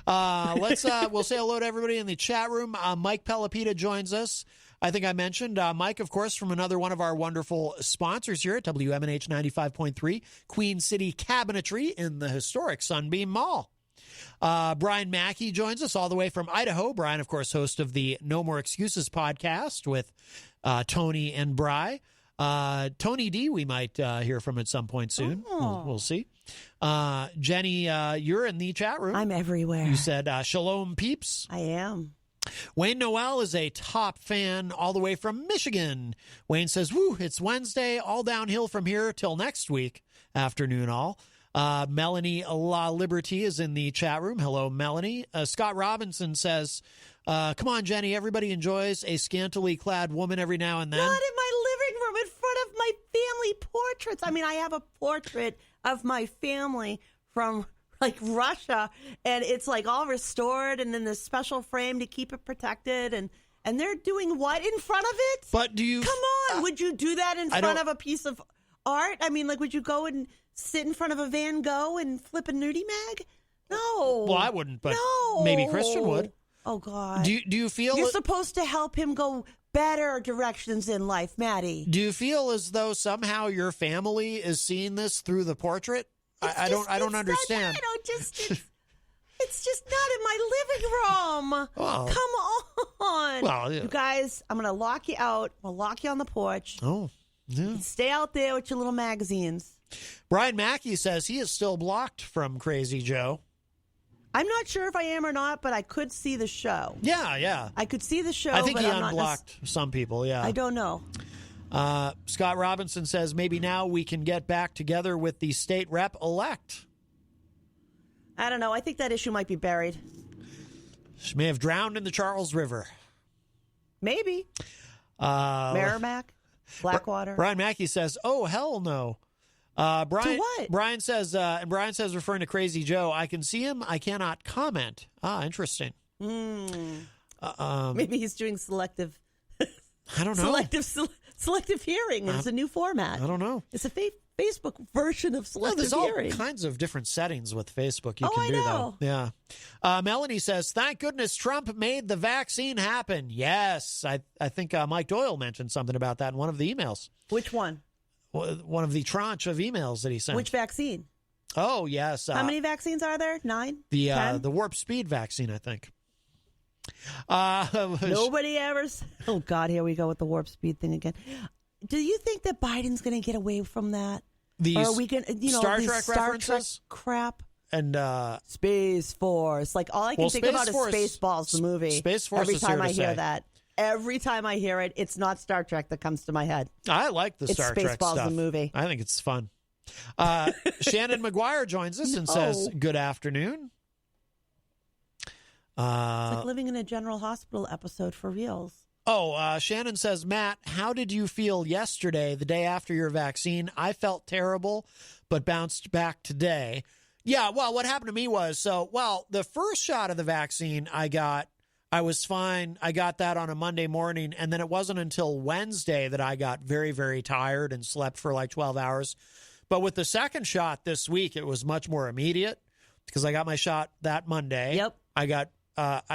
We'll say hello to everybody in the chat room. Mike Pelopita joins us. I think I mentioned Mike, of course, from another one of our wonderful sponsors here at WMNH 95.3, Queen City Cabinetry in the historic Sunbeam Mall. Brian Mackey joins us all the way from Idaho. Brian, of course, host of the No More Excuses podcast with Tony and Bry. Tony D, we might hear from at some point soon. We'll see. Jenny, you're in the chat room. I'm everywhere. You said shalom, peeps. I am. Wayne Noel is a top fan all the way from Michigan. Wayne says, woo, it's Wednesday, all downhill from here till next week, afternoon all. Melanie La Liberty is in the chat room. Hello, Melanie. Scott Robinson says, come on, Jenny, everybody enjoys a scantily clad woman every now and then. Not in my living room in front of my family portraits. I mean, I have a portrait of my family from like Russia, and it's like all restored and in this special frame to keep it protected, and they're doing what in front of it? But do you come on? Would you do that in front of a piece of art? I mean, like, would you go and sit in front of a Van Gogh and flip a nudie mag? No. Well, I wouldn't, but no. maybe Christian would. Oh God. Do you feel you're supposed to help him go better directions in life, Maddie? Do you feel as though somehow your family is seeing this through the portrait? I don't understand. It's just not in my living room. Well, come on. Well, yeah. You guys, I'm going to lock you out. I'll lock you on the porch. Oh, yeah. Stay out there with your little magazines. Brian Mackey says he is still blocked from Crazy Joe. I'm not sure if I am or not, but I could see the show. Yeah. I could see the show. I think but he I'm unblocked some people, yeah. I don't know. Scott Robinson says maybe now we can get back together with the state rep-elect. I don't know. I think that issue might be buried. She may have drowned in the Charles River. Maybe. Merrimack? Blackwater? Brian Mackey says, oh, hell no. Brian, to what? Brian says, referring to Crazy Joe, I can see him. I cannot comment. Interesting. Maybe he's doing selective. I don't know. Selective hearing. It's a new format. I don't know. It's a Facebook version of selective hearing. There's all kinds of different settings with Facebook you can I do, know. though. Yeah. Melanie says, thank goodness Trump made the vaccine happen. Yes. I think Mike Doyle mentioned something about that in one of the emails. Which one? One of the tranche of emails that he sent. Which vaccine? Oh, yes. How many vaccines are there? 9? The warp speed vaccine, I think. Nobody ever. Oh God, here we go with the warp speed thing again. Do you think that Biden's going to get away from that? These or are we going to, Star these Trek Star references? Trek crap? And Space Force. Like all I can think about is Spaceballs, the movie. Space Force. Every is time here to I hear say. that. Every time I hear it, it's not Star Trek that comes to my head. I like the Star Trek Spaceballs, stuff. the movie. I think it's fun. Shannon McGuire joins us and says, good afternoon. It's like living in a General Hospital episode for reals. Shannon says, Matt, how did you feel yesterday, the day after your vaccine? I felt terrible, but bounced back today. Yeah, well, what happened to me was, the first shot of the vaccine I was fine. I got that on a Monday morning, and then it wasn't until Wednesday that I got very, very tired and slept for like 12 hours. But with the second shot this week, it was much more immediate because I got my shot that Monday. Yep. I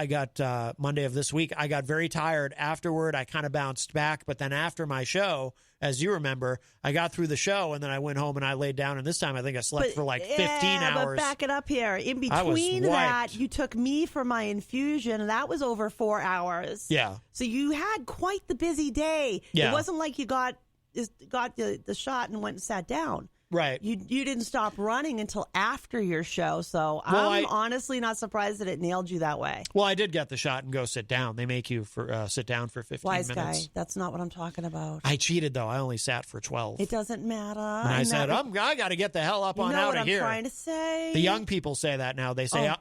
got Monday of this week. I got very tired afterward. I kind of bounced back, but then after my show, as you remember, I got through the show and then I went home and I laid down. And this time I think I slept for like 15 hours. But back it up here. In between that, you took me for my infusion, and that was over 4 hours. Yeah. So you had quite the busy day. Yeah. It wasn't like you got the shot and went and sat down. Right. You didn't stop running until after your show, so I'm honestly not surprised that it nailed you that way. Well, I did get the shot and go sit down. They make you sit down for 15 Wise minutes. guy, that's not what I'm talking about. I cheated, though. I only sat for 12. It doesn't matter. And I said, I got to get the hell up on out of here. You know what I'm trying to say? The young people say that now. They say,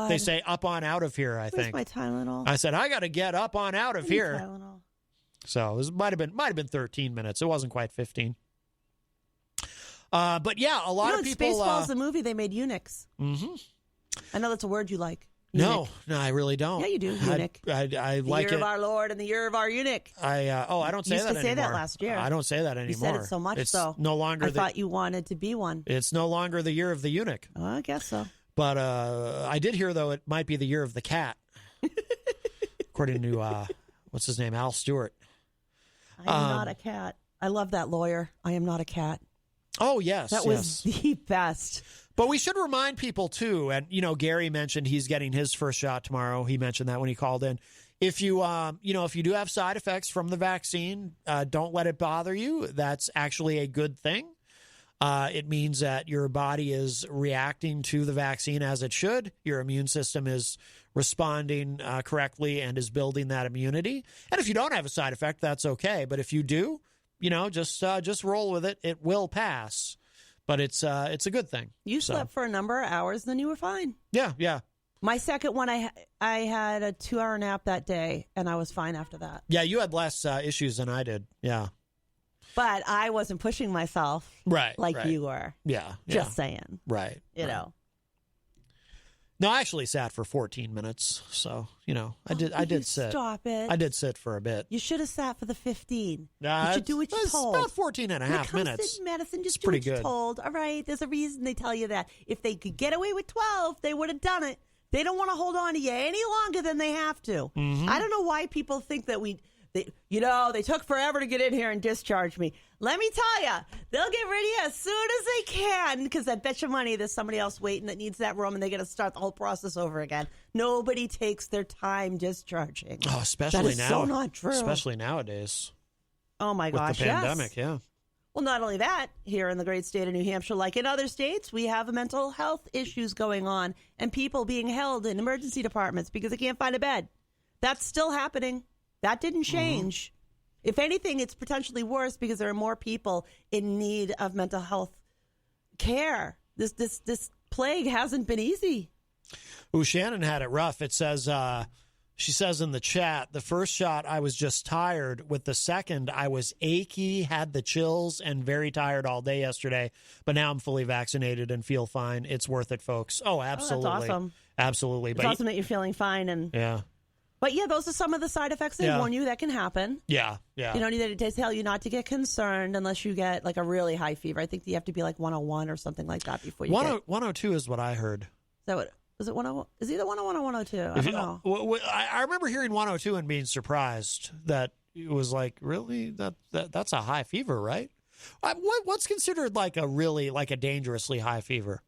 they say up on out of here, I think. Where's my Tylenol? I said, I got to get up on out of here. Tylenol. So it might have been 13 minutes. It wasn't quite 15. But yeah, a lot of people. Spaceballs, the movie, they made eunuchs. Mm-hmm. I know that's a word you like. Eunuch. No, I really don't. Yeah, you do. Eunuch. I like it. The year of our Lord and the year of our eunuch. I don't say that anymore. You used to say that last year. I don't say that anymore. You said it so much, it's so no longer. I thought you wanted to be one. It's no longer the year of the eunuch. Oh, I guess so. But I did hear, though, it might be the year of the cat, according to, what's his name, Al Stewart. I am not a cat. I love that lawyer. I am not a cat. Oh, yes. That was the best. But we should remind people, too, and, Gary mentioned he's getting his first shot tomorrow. He mentioned that when he called in. If you, if you do have side effects from the vaccine, don't let it bother you. That's actually a good thing. It means that your body is reacting to the vaccine as it should. Your immune system is responding correctly and is building that immunity. And if you don't have a side effect, that's okay. But if you do, just roll with it. It will pass. But it's a good thing. You slept for a number of hours, then you were fine. Yeah. My second one, I had a 2-hour nap that day, and I was fine after that. Yeah, you had less issues than I did. Yeah. But I wasn't pushing myself right you were. Yeah. Just saying. Right. You know. No, I actually sat for 14 minutes. So, I did sit. Stop it. I did sit for a bit. You should have sat for the 15. You should should do what you're told. About 14 and a half minutes. Medicine, just it's do pretty what you're good. told. All right. There's a reason they tell you that. If they could get away with 12, they would have done it. They don't want to hold on to you any longer than they have to. Mm-hmm. I don't know why people think that they took forever to get in here and discharge me. Let me tell you, they'll get rid of you as soon as they can, because I bet you money there's somebody else waiting that needs that room, and they got to start the whole process over again. Nobody takes their time discharging. Oh, especially now. So not true. Especially nowadays. Oh my gosh, with the pandemic, yes. Yeah. Well, not only that, here in the great state of New Hampshire, like in other states, we have mental health issues going on and people being held in emergency departments because they can't find a bed. That's still happening. That didn't change. Mm-hmm. If anything, it's potentially worse because there are more people in need of mental health care. This plague hasn't been easy. Ooh, Shannon had it rough. It says, she says in the chat, the first shot, I was just tired. With the second, I was achy, had the chills, and very tired all day yesterday. But now I'm fully vaccinated and feel fine. It's worth it, folks. Oh, absolutely. Oh, that's awesome. Absolutely. It's awesome that you're feeling fine. Yeah. But yeah, those are some of the side effects they warn you that can happen. Yeah. You don't need to tell you not to get concerned unless you get like a really high fever. I think you have to be like 101 or something like that before you get 102 is what I heard. Is that what? Is it 101? Is either 101 or 102? I don't know. I remember hearing 102 and being surprised that it was like, really? That's a high fever, right? What's considered like a really, like a dangerously high fever?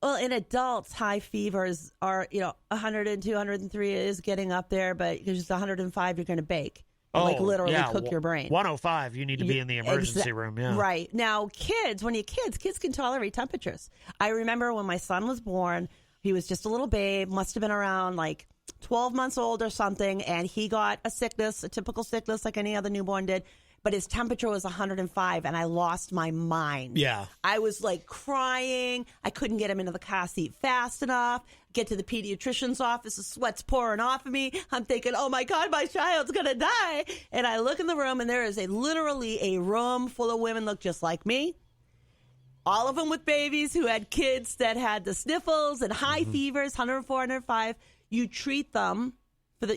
Well, in adults, high fevers are, 102, 103 is getting up there, but because it's 105, you're going to bake. Literally cook your brain. 105, you need to be in the emergency room, yeah. Right. Now, kids can tolerate temperatures. I remember when my son was born, he was just a little babe, must have been around like 12 months old or something, and he got a typical sickness like any other newborn did. But his temperature was 105, and I lost my mind. Yeah. I was like crying. I couldn't get him into the car seat fast enough. Get to the pediatrician's office, the sweat's pouring off of me. I'm thinking, oh my God, my child's going to die. And I look in the room, and there is literally a room full of women look just like me. All of them with babies who had kids that had the sniffles and high fevers, 104, 105. You treat them.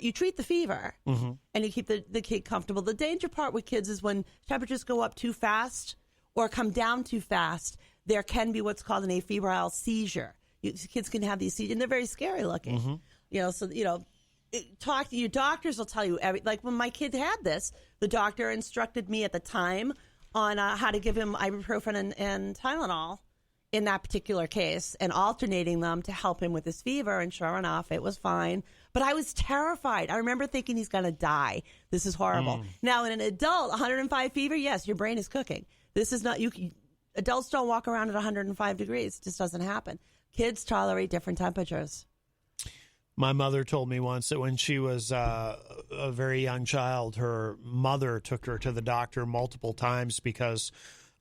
You treat the fever and you keep the kid comfortable. The danger part with kids is when temperatures go up too fast or come down too fast, there can be what's called an afebrile seizure. Kids can have these seizures, and they're very scary looking. Talk to your doctors will tell you. Like when my kid had this, the doctor instructed me at the time on how to give him ibuprofen and Tylenol in that particular case and alternating them to help him with his fever. And sure enough, it was fine. But I was terrified. I remember thinking he's going to die. This is horrible. Now, in an adult, 105 fever, yes, your brain is cooking. This is not, adults don't walk around at 105 degrees. It just doesn't happen. Kids tolerate different temperatures. My mother told me once that when she was a very young child, her mother took her to the doctor multiple times because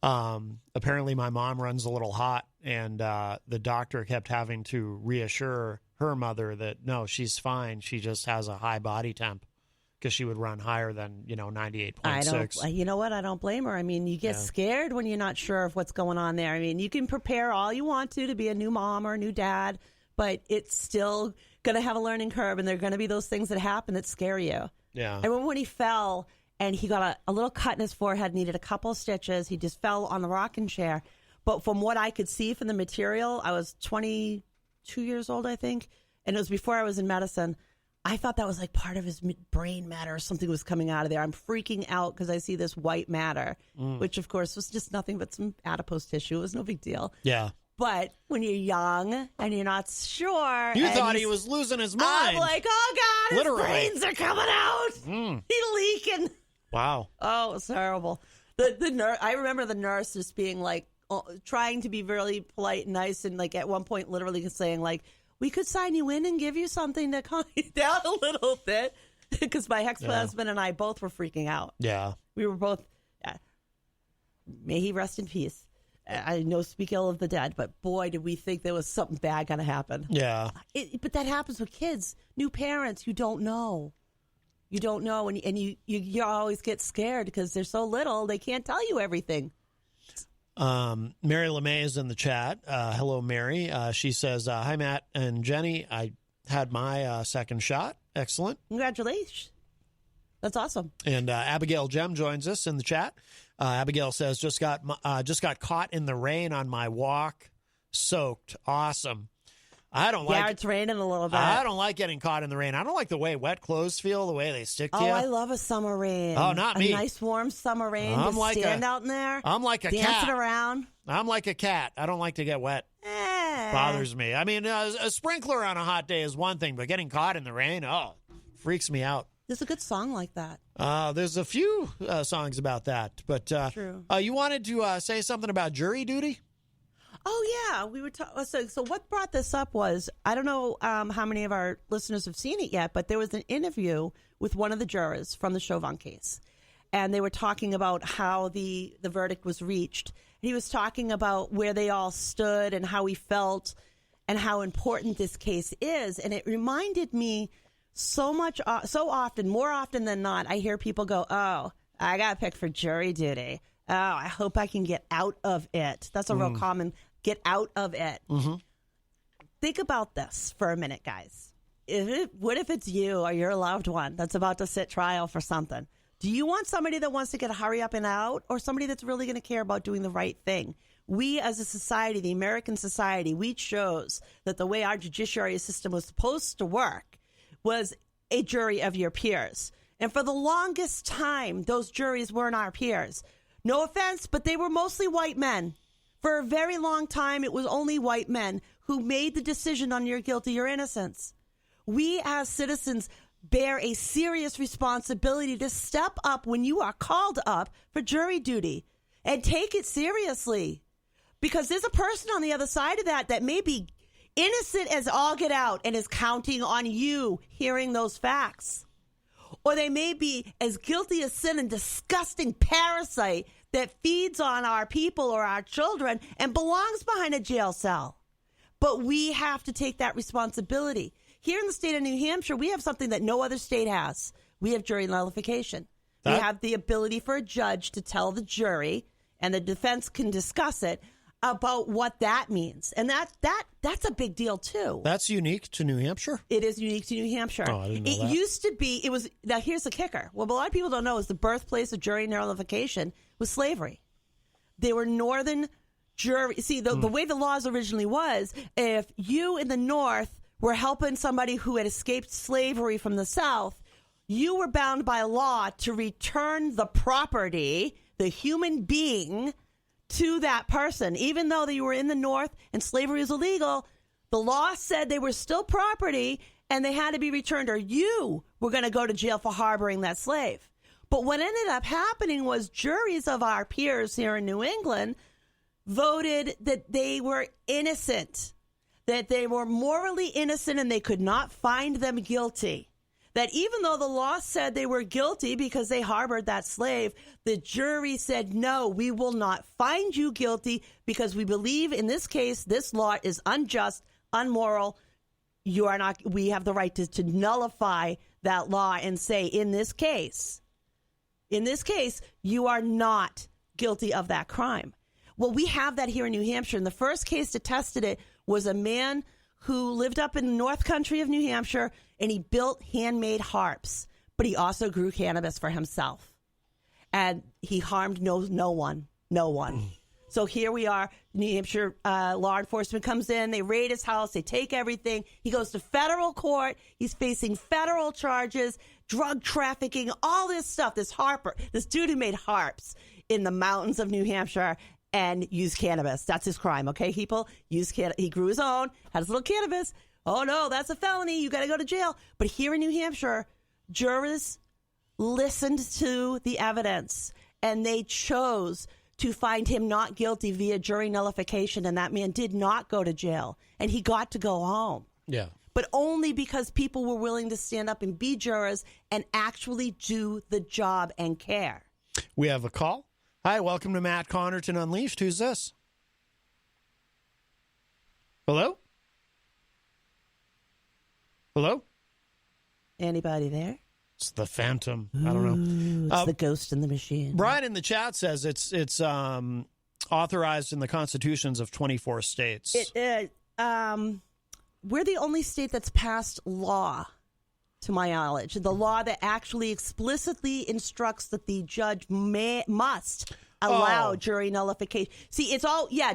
apparently my mom runs a little hot, and the doctor kept having to reassure her mother that no, she's fine. She just has a high body temp because she would run higher than 98.6. You know what? I don't blame her. I mean, you get scared when you're not sure of what's going on there. I mean, you can prepare all you want to be a new mom or a new dad, but it's still going to have a learning curve, and there are going to be those things that happen that scare you. Yeah. I remember when he fell and he got a little cut in his forehead, needed a couple stitches. He just fell on the rocking chair. But from what I could see from the material, I was 20 2 years old, I think. And it was before I was in medicine. I thought that was like part of his brain matter or something was coming out of there. I'm freaking out because I see this white matter, which, of course, was just nothing but some adipose tissue. It was no big deal. Yeah. But when you're young and you're not sure. You thought he was losing his mind. I'm like, oh, God, Literally. his brains are coming out. He's leaking. Wow. Oh, it's terrible. The I remember the nurse just being like, trying to be really polite and nice, and like at one point literally saying like, we could sign you in and give you something to calm you down a little bit, because my ex-husband and I both were freaking out. Yeah. We were both, may he rest in peace. I know speak ill of the dead, but boy, did we think there was something bad going to happen. Yeah. But that happens with kids, new parents. You don't know. You don't know, and you always get scared because they're so little, they can't tell you everything. Mary LeMay is in the chat. Hello, Mary. She says, hi, Matt and Jenny. I had my second shot. Excellent. Congratulations. That's awesome. And Abigail Jem joins us in the chat. Abigail says, just got caught in the rain on my walk. Soaked. Awesome. I don't like. Yeah, it's raining a little bit. I don't like getting caught in the rain. I don't like the way wet clothes feel, the way they stick to you. Oh, I love a summer rain. Oh, not me. A nice warm summer rain. I'm Just like stand out in there. I'm like a dancing cat. Around. I'm like a cat. I don't like to get wet. Bothers me. I mean, a sprinkler on a hot day is one thing, but getting caught in the rain, freaks me out. There's a good song like that. There's a few songs about that, but True. You wanted to say something about jury duty? Oh, yeah. We were so what brought this up was, I don't know how many of our listeners have seen it yet, but there was an interview with one of the jurors from the Chauvin case. And they were talking about how the verdict was reached. He was talking about where they all stood and how he felt and how important this case is. And it reminded me so often, more often than not, I hear people go, oh, I got picked for jury duty. Oh, I hope I can get out of it. That's a real common, get out of it. Mm-hmm. Think about this for a minute, guys. What if it's you or your loved one that's about to sit trial for something? Do you want somebody that wants to get a hurry up and out, or somebody that's really going to care about doing the right thing? We as a society, the American society, we chose that the way our judiciary system was supposed to work was a jury of your peers. And for the longest time, those juries weren't our peers. No offense, but they were mostly white men. For a very long time, it was only white men who made the decision on your guilt or your innocence. We as citizens bear a serious responsibility to step up when you are called up for jury duty and take it seriously. Because there's a person on the other side of that may be innocent as all get out and is counting on you hearing those facts. Or they may be as guilty as sin and disgusting parasite that feeds on our people or our children and belongs behind a jail cell. But we have to take that responsibility. Here in the state of New Hampshire, we have something that no other state has. We have jury nullification. We have the ability for a judge to tell the jury, and the defense can discuss it, about what that means. And that's a big deal, too. That's unique to New Hampshire? It is unique to New Hampshire. Oh, I didn't know that. Used to be, now here's the kicker. What a lot of people don't know is the birthplace of jury nullification was slavery. They were northern jury. See, the way the laws originally was, if you in the north were helping somebody who had escaped slavery from the south, you were bound by law to return the property, the human being, to that person. Even though they were in the north and slavery was illegal, the law said they were still property and they had to be returned, or you were going to go to jail for harboring that slave. But what ended up happening was juries of our peers here in New England voted that they were innocent, that they were morally innocent and they could not find them guilty. That even though the law said they were guilty because they harbored that slave, the jury said, no, we will not find you guilty because we believe in this case, this law is unjust, unmoral. You are not, we have the right to nullify that law and say, in this case, you are not guilty of that crime. Well, we have that here in New Hampshire. And the first case that tested it was a man who lived up in the North Country of New Hampshire, and he built handmade harps, but he also grew cannabis for himself. And he harmed no one. So here we are. New Hampshire law enforcement comes in. They raid his house. They take everything. He goes to federal court. He's facing federal charges, drug trafficking, all this stuff. This dude who made harps in the mountains of New Hampshire and used cannabis. That's his crime, okay, people? He grew his own, had his little cannabis. Oh, no, that's a felony. You got to go to jail. But here in New Hampshire, jurors listened to the evidence, and they chose to find him not guilty via jury nullification, and that man did not go to jail, and he got to go home. Yeah. But only because people were willing to stand up and be jurors and actually do the job and care. We have a call. Hi, welcome to Matt Connarton Unleashed. Who's this? Hello? Hello? Anybody there? It's the Phantom. I don't know. It's the ghost in the machine. Brian in the chat says it's authorized in the constitutions of 24 states. We're the only state that's passed law, to my knowledge, the law that actually explicitly instructs that the judge must allow jury nullification. See,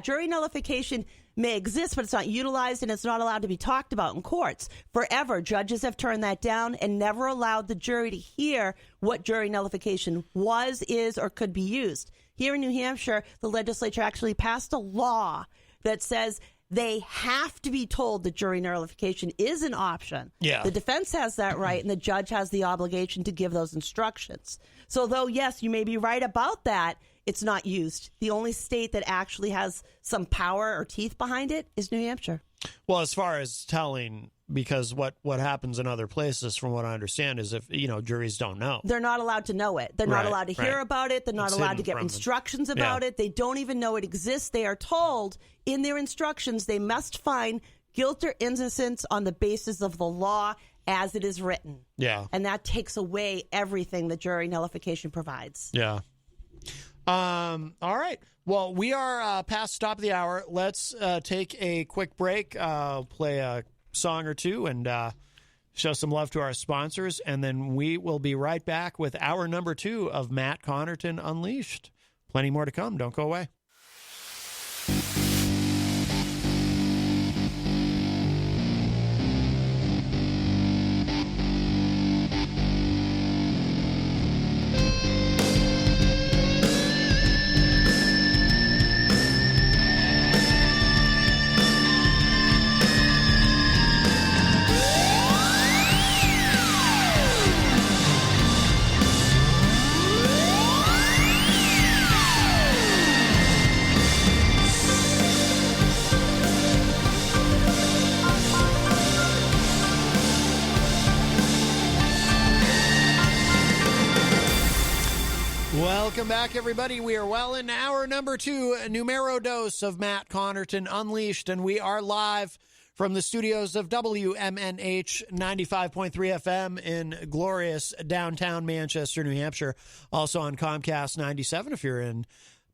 jury nullification may exist, but it's not utilized and it's not allowed to be talked about in courts. Forever, judges have turned that down and never allowed the jury to hear what jury nullification was, is, or could be used. Here in New Hampshire, the legislature actually passed a law that says they have to be told that jury nullification is an option. Yeah. The defense has that right, and the judge has the obligation to give those instructions. So though, yes, you may be right about that, it's not used. The only state that actually has some power or teeth behind it is New Hampshire. Well, as far as telling, because what happens in other places, from what I understand, is if, juries don't know. They're not allowed to know it. They're not allowed to hear about it. They're not allowed to get instructions about it. They don't even know it exists. They are told in their instructions they must find guilt or innocence on the basis of the law as it is written. Yeah. And that takes away everything that jury nullification provides. Yeah. All right. Well, we are past the top of the hour. Let's take a quick break, play a song or two, and show some love to our sponsors. And then we will be right back with hour number 2 of Matt Connarton Unleashed. Plenty more to come. Don't go away. Welcome back, everybody. We are well in hour number 2, numero dos of Matt Connarton Unleashed, and we are live from the studios of WMNH 95.3 FM in glorious downtown Manchester, New Hampshire. Also on Comcast 97 if you're in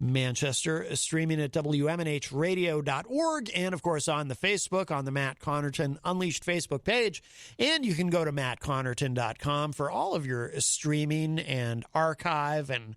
Manchester, streaming at WMNHradio.org, and of course on the Facebook, on the Matt Connarton Unleashed Facebook page. And you can go to mattconnerton.com for all of your streaming and archive and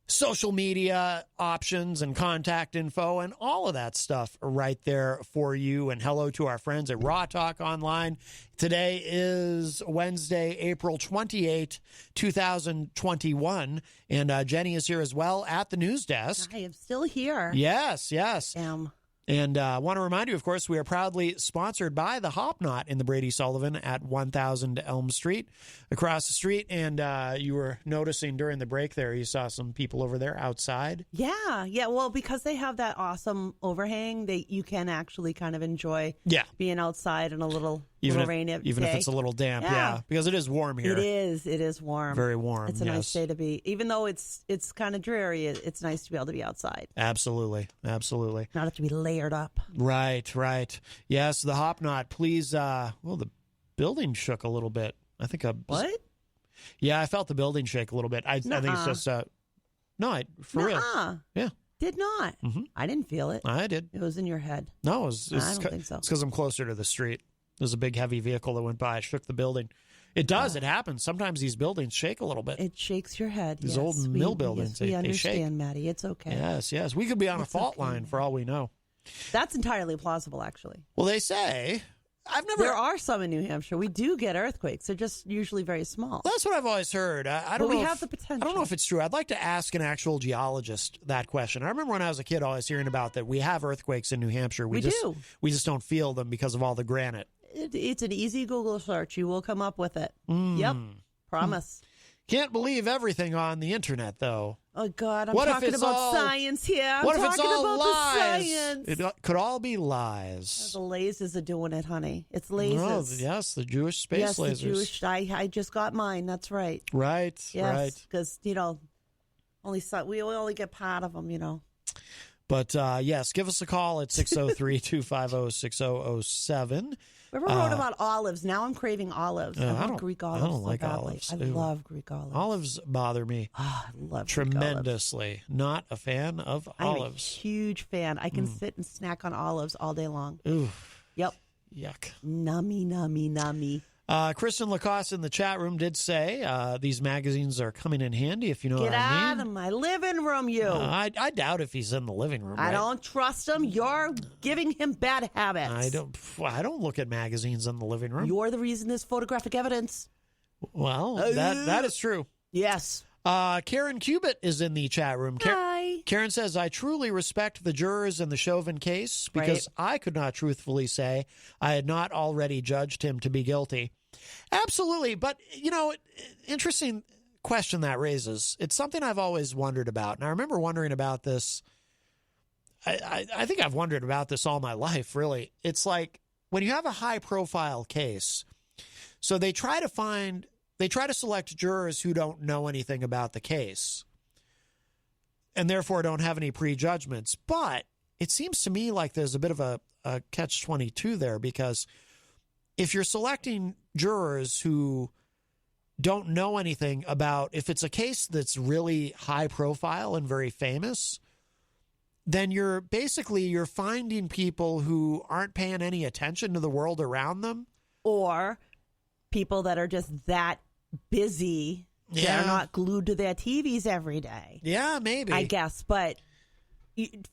social media options and contact info and all of that stuff right there for you. And hello to our friends at Raw Talk Online. Today is Wednesday, April 28, 2021. And Jenny is here as well at the news desk. I am still here. Yes. Am. And I want to remind you, of course, we are proudly sponsored by the Hop Knot in the Brady Sullivan at 1000 Elm Street, across the street. And you were noticing during the break there, you saw some people over there outside. Yeah. Well, because they have that awesome overhang, you can actually kind of enjoy being outside in a little rain day. Even if it's a little damp, yeah. Because it is warm here. It is warm. Very warm. It's a nice day to be. Even though it's kind of dreary, it's nice to be able to be outside. Absolutely. Not have to be layered up. Right. Yes, the Hop Knot, please. The building shook a little bit. I think what? Yeah, I felt the building shake a little bit. I think it's just real. Yeah. Did not. Mm-hmm. I didn't feel it. I did. It was in your head. No, I don't think so. It's because I'm closer to the street. There's a big heavy vehicle that went by. It shook the building. It does. It happens. Sometimes these buildings shake a little bit. It shakes your head. These yes. old mill buildings, Yes, we they understand, shake. Maddie. It's okay. Yes. We could be on a fault okay. line for all we know. That's entirely plausible, actually. Well, they say, I've never. There are some in New Hampshire. We do get earthquakes. They're just usually very small. That's what I've always heard. I don't But know. we have the potential. I don't know if it's true. I'd like to ask an actual geologist that question. I remember when I was a kid, always hearing about that we have earthquakes in New Hampshire. We do. We just don't feel them because of all the granite. It's an easy Google search. You will come up with it. Yep. Promise. Can't believe everything on the internet, though. Oh, God. I'm What if talking it's about all- science here. I'm What if talking it's all about lies? the science. It could all be lies. The lasers are doing it, honey. It's lasers. Oh, yes, the Jewish space yes, lasers. the Jewish. I just got mine. That's right. Right, Yes, right. because we only get part of them. But yes, give us a call at 603-250-6007. Whoever wrote about olives? Now I'm craving olives. I want Greek olives. I don't so like badly. olives. I Ew. love Greek olives. Olives bother me I love Greek olives. tremendously. Not a fan of I'm olives. a huge fan. I can sit and snack on olives all day long. Ooh, Yep. yuck. Nummy, nummy, nummy. Kristen Lacoste in the chat room did say these magazines are coming in handy, if you know Get what I out mean. of my living room, you. I doubt if he's in the living room. I right? don't trust him. You're giving him bad habits. I don't look at magazines in the living room. You're the reason there's photographic evidence. Well, that is true. Yes. Karen Cubitt is in the chat room. Hi. Karen says, I truly respect the jurors in the Chauvin case because I could not truthfully say I had not already judged him to be guilty. Absolutely. But, interesting question that raises. It's something I've always wondered about. And I remember wondering about this. I think I've wondered about this all my life, really. It's like when you have a high profile case, so they try to select jurors who don't know anything about the case and therefore don't have any prejudgments. But it seems to me like there's a bit of a catch-22 there, because if you're selecting jurors who don't know anything about, if it's a case that's really high profile and very famous, then you're finding people who aren't paying any attention to the world around them. Or people that are just that busy. Yeah. They're not glued to their TVs every day. Yeah, maybe. I guess. But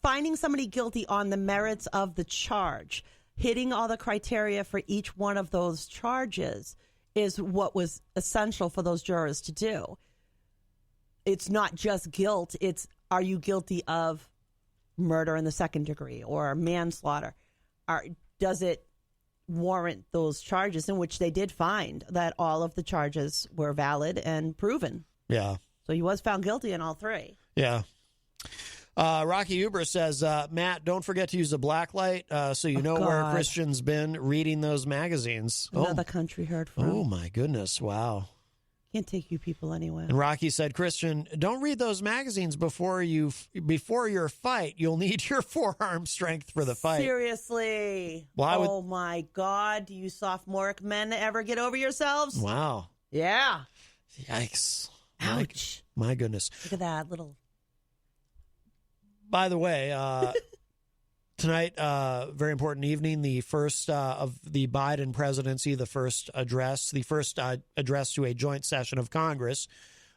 finding somebody guilty on the merits of the charge, hitting all the criteria for each one of those charges, is what was essential for those jurors to do. It's not just guilt. It's, are you guilty of murder in the second degree or manslaughter? Does it warrant those charges, in which they did find that all of the charges were valid and proven. Yeah. So he was found guilty in all three. Yeah. Rocky Uber says, Matt, don't forget to use a black light so you know where Christian's been reading those magazines. Another country heard from. Oh, my goodness. Wow. Can't take you people anywhere. And Rocky said, Christian, don't read those magazines before your fight. You'll need your forearm strength for the fight. Seriously. Well, my God. Do you sophomoric men ever get over yourselves? Wow. Yeah. Yikes. Ouch. My goodness. Look at that little. By the way, tonight, very important evening, the first of the Biden presidency, the first address to a joint session of Congress.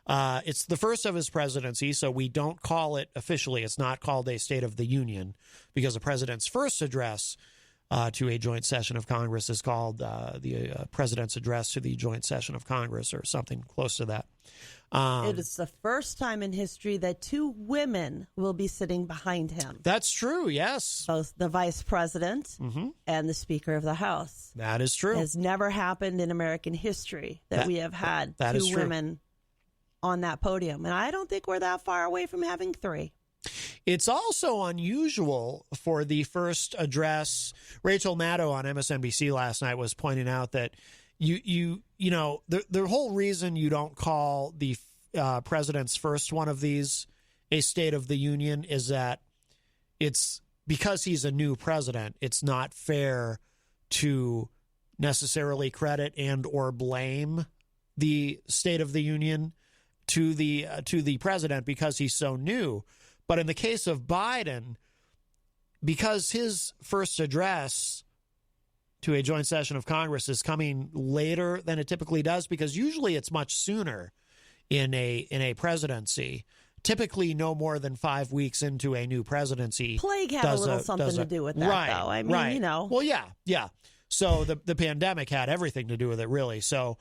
It's the first of his presidency, so we don't call it officially. It's not called a State of the Union, because the president's first address to a joint session of Congress is called the president's address to the joint session of Congress, or something close to that. It is the first time in history that two women will be sitting behind him. That's true, yes. Both the vice president and the Speaker of the House. That is true. It has never happened in American history that we have had two women on that podium. And I don't think we're that far away from having three. It's also unusual for the first address. Rachel Maddow on MSNBC last night was pointing out that you know, the whole reason you don't call the president's first one of these a State of the Union is that it's because he's a new president. It's not fair to necessarily credit and or blame the State of the Union to the president because he's so new. But in the case of Biden, because his first address to a joint session of Congress is coming later than it typically does, because usually it's much sooner in a presidency. Typically, no more than 5 weeks into a new presidency. Plague had a little something to do with that, though. I mean, you know. Well, yeah. So the pandemic had everything to do with it, really. So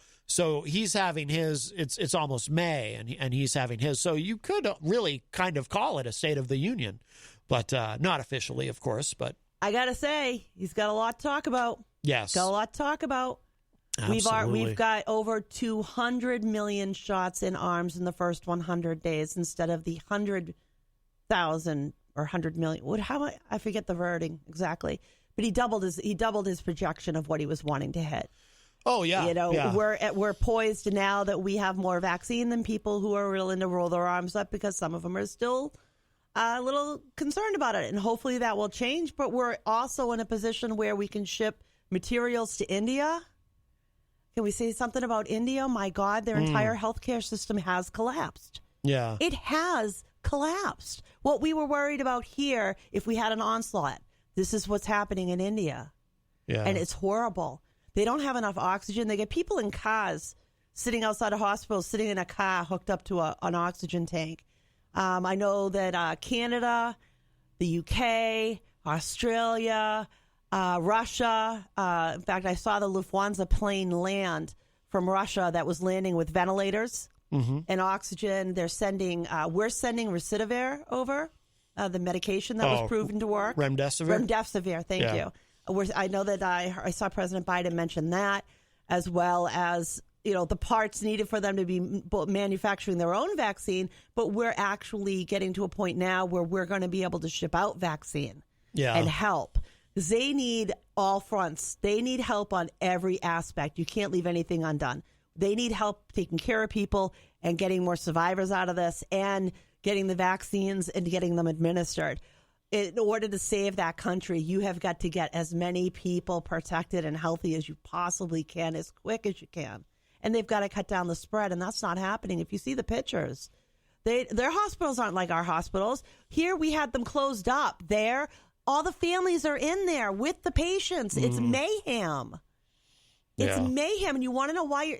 he's having his. It's almost May, and he's having his. So you could really kind of call it a State of the Union, but not officially, of course. But I gotta say, he's got a lot to talk about. Yes, got a lot to talk about. Absolutely. We've got over 200 million shots in arms in the first 100 days instead of the 100,000 or 100 million. I forget the wording exactly, but he doubled his projection of what he was wanting to hit. Oh yeah, you know, yeah. We're poised now that we have more vaccine than people who are willing to roll their arms up, because some of them are still a little concerned about it, and hopefully that will change. But we're also in a position where we can ship materials to India. Can we say something about India? My God, their entire healthcare system has collapsed. Yeah. It has collapsed. What we were worried about here, if we had an onslaught, this is what's happening in India. Yeah. And it's horrible. They don't have enough oxygen. They get people in cars sitting outside of hospitals, sitting in a car hooked up to an oxygen tank. I know that Canada, the UK, Australia, Russia. In fact, I saw the Lufthansa plane land from Russia that was landing with ventilators and oxygen. We're sending Remdesivir over, the medication that was proven to work. Remdesivir, thank you. I know that I saw President Biden mention that, as well as, you know, the parts needed for them to be manufacturing their own vaccine. But we're actually getting to a point now where we're going to be able to ship out vaccine and help. They need all fronts. They need help on every aspect. You can't leave anything undone. They need help taking care of people and getting more survivors out of this, and getting the vaccines and getting them administered. In order to save that country, you have got to get as many people protected and healthy as you possibly can, as quick as you can. And they've got to cut down the spread, and that's not happening. If you see the pictures, their hospitals aren't like our hospitals. Here we had them closed up. There, all the families are in there with the patients. It's mayhem. It's mayhem. And you want to know why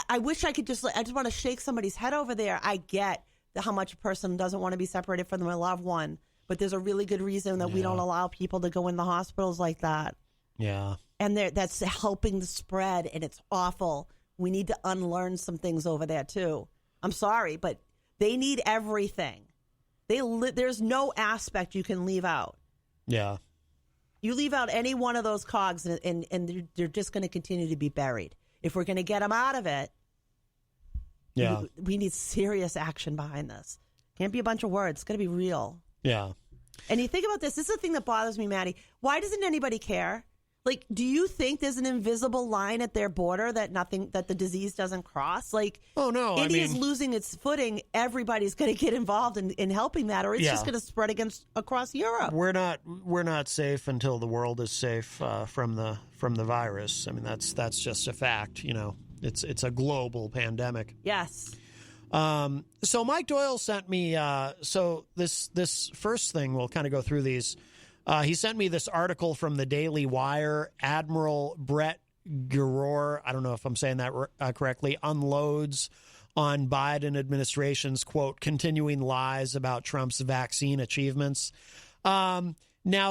I wish I just want to shake somebody's head over there. I get how much a person doesn't want to be separated from their loved one, but there's a really good reason that we don't allow people to go in the hospitals like that. Yeah. And that's helping the spread, and it's awful. We need to unlearn some things over there too. I'm sorry, but they need everything. There's no aspect you can leave out. Yeah. You leave out any one of those cogs, and they're just going to continue to be buried. If we're going to get them out of it, we need serious action behind this. Can't be a bunch of words. It's got to be real. Yeah. And you think about this. This is the thing that bothers me, Maddie. Why doesn't anybody care? Like, do you think there's an invisible line at their border that the disease doesn't cross? Like, oh no, India's losing its footing. Everybody's going to get involved in helping that, or it's just going to spread across Europe. We're not safe until the world is safe from the virus. I mean, that's just a fact. You know, it's a global pandemic. Yes. So Mike Doyle sent me. So this first thing, we'll kind of go through these. He sent me this article from the Daily Wire. Admiral Brett Giroir, I don't know if I'm saying that correctly, unloads on Biden administration's, quote, continuing lies about Trump's vaccine achievements. Now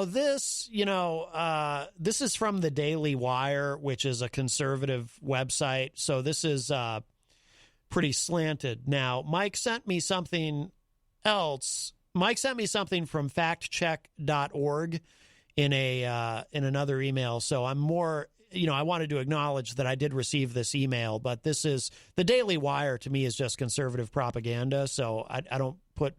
this, this is from the Daily Wire, which is a conservative website. So this is pretty slanted. Now, Mike sent me something else. Mike sent me something from factcheck.org in another email. So I'm more, I wanted to acknowledge that I did receive this email, but this is the Daily Wire to me is just conservative propaganda. So I don't put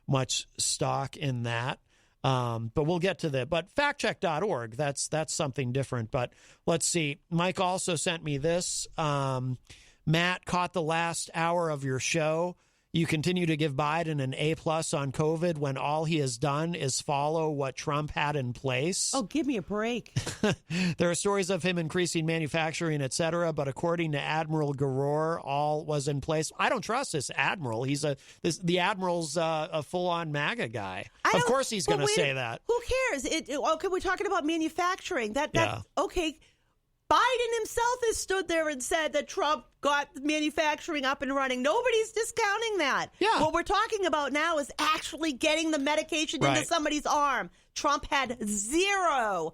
much stock in that. But we'll get to but factcheck.org, that's something different. But let's see. Mike also sent me this. Matt, caught the last hour of your show. You continue to give Biden an A+ on COVID when all he has done is follow what Trump had in place. Oh, give me a break. There are stories of him increasing manufacturing, et cetera, but according to Admiral Garor, all was in place. I don't trust this admiral. The admiral's a full-on MAGA guy. Of course he's going to say that. Who cares? Okay, we're talking about manufacturing. Okay. Biden himself has stood there and said that Trump got manufacturing up and running. Nobody's discounting that. Yeah. What we're talking about now is actually getting the medication into somebody's arm. Trump had zero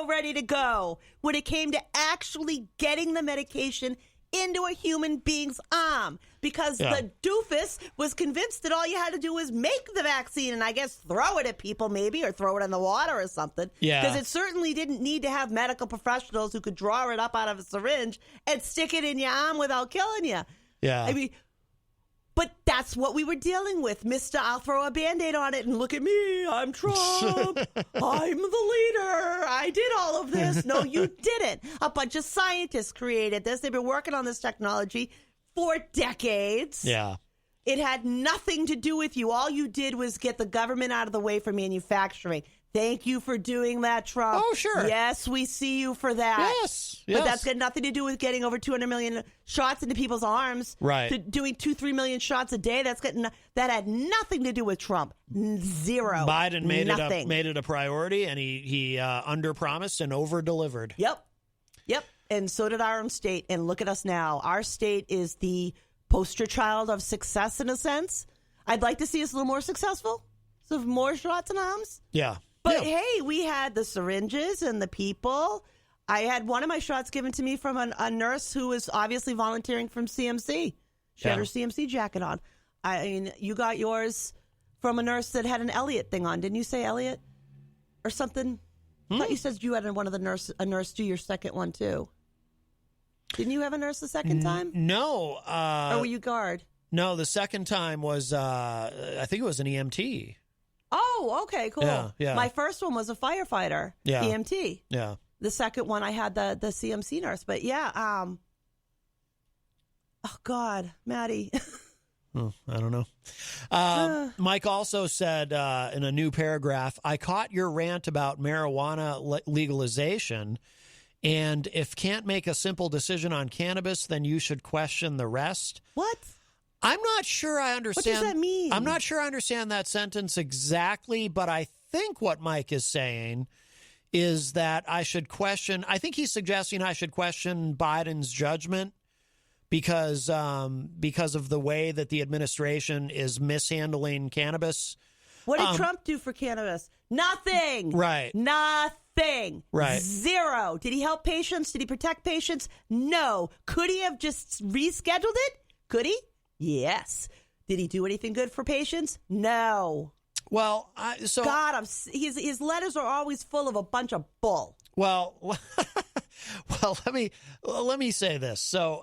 ready to go when it came to actually getting the medication into a human being's arm, because the doofus was convinced that all you had to do was make the vaccine and I guess throw it at people maybe, or throw it in the water or something. Yeah. Because it certainly didn't need to have medical professionals who could draw it up out of a syringe and stick it in your arm without killing you. Yeah. I mean, but that's what we were dealing with. Mr. I'll throw a Band-Aid on it and look at me. I'm Trump. I'm the leader. I did all of this. No, you didn't. A bunch of scientists created this. They've been working on this technology for decades. Yeah. It had nothing to do with you. All you did was get the government out of the way for manufacturing. Thank you for doing that, Trump. Oh, sure. Yes, we see you for that. Yes. But that's got nothing to do with getting over 200 million shots into people's arms. Right. To doing 2-3 million shots a day. That had nothing to do with Trump. Zero. Biden made nothing. it a priority, and he underpromised and over-delivered. Yep. And so did our own state. And look at us now. Our state is the poster child of success in a sense. I'd like to see us a little more successful. So more shots in arms. Yeah. But hey, we had the syringes and the people. I had one of my shots given to me from a nurse who was obviously volunteering from CMC. She had her CMC jacket on. I mean, you got yours from a nurse that had an Elliot thing on. Didn't you say Elliot or something? I thought you said you had a nurse do your second one too. Didn't you have a nurse the second time? No. Or were you guard? No, the second time was, I think it was an EMT. Oh, okay, cool. Yeah. My first one was a firefighter, EMT. Yeah. The second one, I had the CMC nurse. But yeah, oh, God, Maddie. I don't know. Mike also said in a new paragraph, I caught your rant about marijuana legalization, and if can't make a simple decision on cannabis, then you should question the rest. What? I'm not sure I understand. What does that mean? I'm not sure I understand that sentence exactly, but I think what Mike is saying is that I should question. I think he's suggesting I should question Biden's judgment because of the way that the administration is mishandling cannabis. What did Trump do for cannabis? Nothing. Right. Nothing. Right. Zero. Did he help patients? Did he protect patients? No. Could he have just rescheduled it? Could he? Yes. Did he do anything good for patients? No. Well, God, his letters are always full of a bunch of bull. Well, let me say this. So,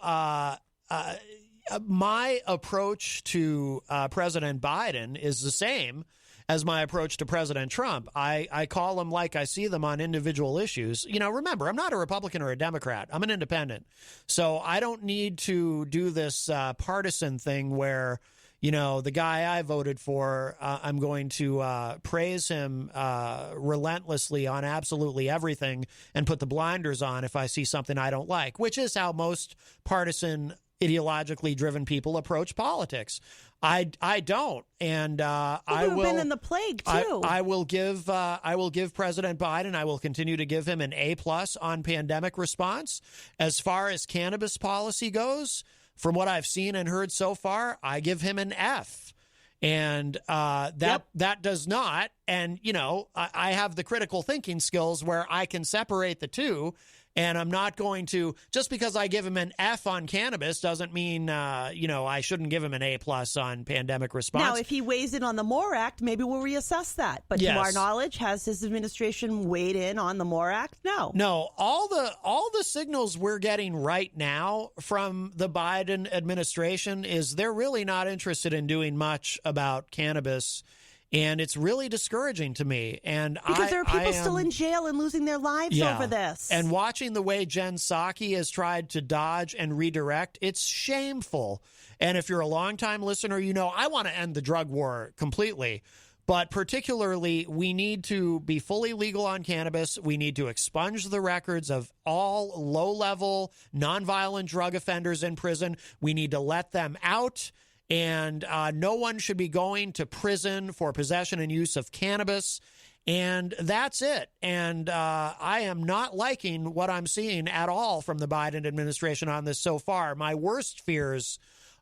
my approach to President Biden is the same as my approach to President Trump. I call them like I see them on individual issues. You know, remember, I'm not a Republican or a Democrat. I'm an independent. So I don't need to do this partisan thing where, you know, the guy I voted for, I'm going to praise him relentlessly on absolutely everything and put the blinders on if I see something I don't like, which is how most partisan ideologically driven people approach politics. I don't, and I will. Been in the plague too. I will give President Biden. I will continue to give him an A+ on pandemic response. As far as cannabis policy goes, from what I've seen and heard so far, I give him an F. And that does not. And you know, I have the critical thinking skills where I can separate the two. And I'm not going to, just because I give him an F on cannabis doesn't mean, I shouldn't give him an A+ on pandemic response. Now, if he weighs in on the MORE Act, maybe we'll reassess that. But yes. To our knowledge, has his administration weighed in on the MORE Act? No. No, all the signals we're getting right now from the Biden administration is they're really not interested in doing much about cannabis And it's really discouraging to me. And because there are people still in jail and losing their lives over this. And watching the way Jen Psaki has tried to dodge and redirect, it's shameful. And if you're a longtime listener, you know I want to end the drug war completely. But particularly, we need to be fully legal on cannabis. We need to expunge the records of all low-level, nonviolent drug offenders in prison. We need to let them out. And no one should be going to prison for possession and use of cannabis. And that's it. And I am not liking what I'm seeing at all from the Biden administration on this so far. My worst fears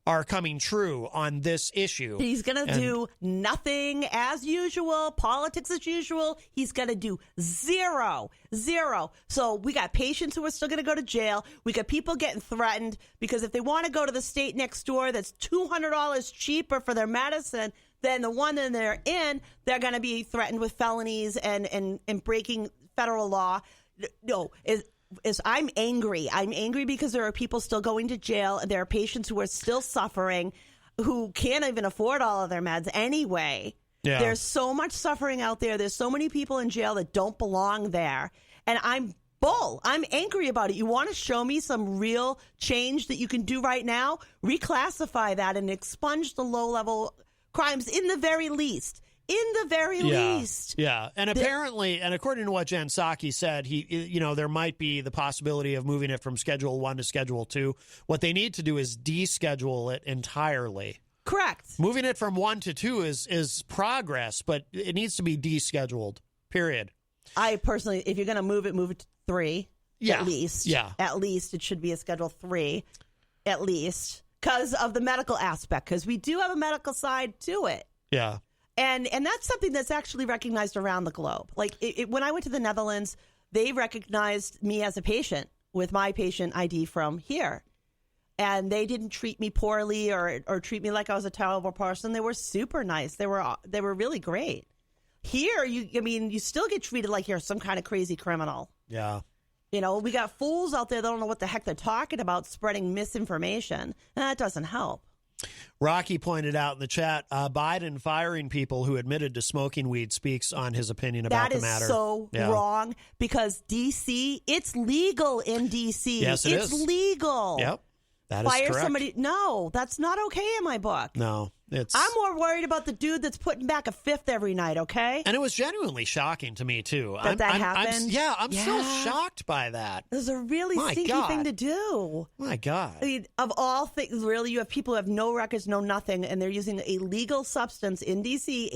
are coming true on this issue. He's going to do nothing as usual, politics as usual. He's going to do zero. So we got patients who are still going to go to jail. We got people getting threatened because if they want to go to the state next door that's $200 cheaper for their medicine than the one that they're in, they're going to be threatened with felonies and breaking federal law. No, I'm angry. I'm angry because there are people still going to jail, and there are patients who are still suffering who can't even afford all of their meds anyway. Yeah. There's so much suffering out there. There's so many people in jail that don't belong there. And I'm angry about it. You want to show me some real change that you can do right now? Reclassify that and expunge the low-level crimes in the very least. Least. Yeah. And apparently, and according to what Jen Psaki said, there might be the possibility of moving it from Schedule 1 to Schedule 2. What they need to do is deschedule it entirely. Correct. Moving it from 1 to 2 is progress, but it needs to be descheduled, period. I personally, if you're going to move it to 3, at least. Yeah. At least it should be a Schedule 3, at least, because of the medical aspect, because we do have a medical side to it. Yeah. And that's something that's actually recognized around the globe. Like when I went to the Netherlands, they recognized me as a patient with my patient ID from here. And they didn't treat me poorly or treat me like I was a terrible person. They were super nice. They were really great. Here, you still get treated like you're some kind of crazy criminal. Yeah. We got fools out there that don't know what the heck they're talking about, spreading misinformation. And that doesn't help. Rocky pointed out in the chat, Biden firing people who admitted to smoking weed speaks on his opinion about the matter. That is so wrong because D.C., it's legal in D.C. Yes, it's legal. Yep, that is Fire correct. somebody. No, that's not okay in my book. No. I'm more worried about the dude that's putting back a fifth every night, okay? And it was genuinely shocking to me, too. That happened? I'm still shocked by that. It was a really stinky thing to do. My God. I mean, of all things, really, you have people who have no records, no nothing, and they're using a legal substance in D.C.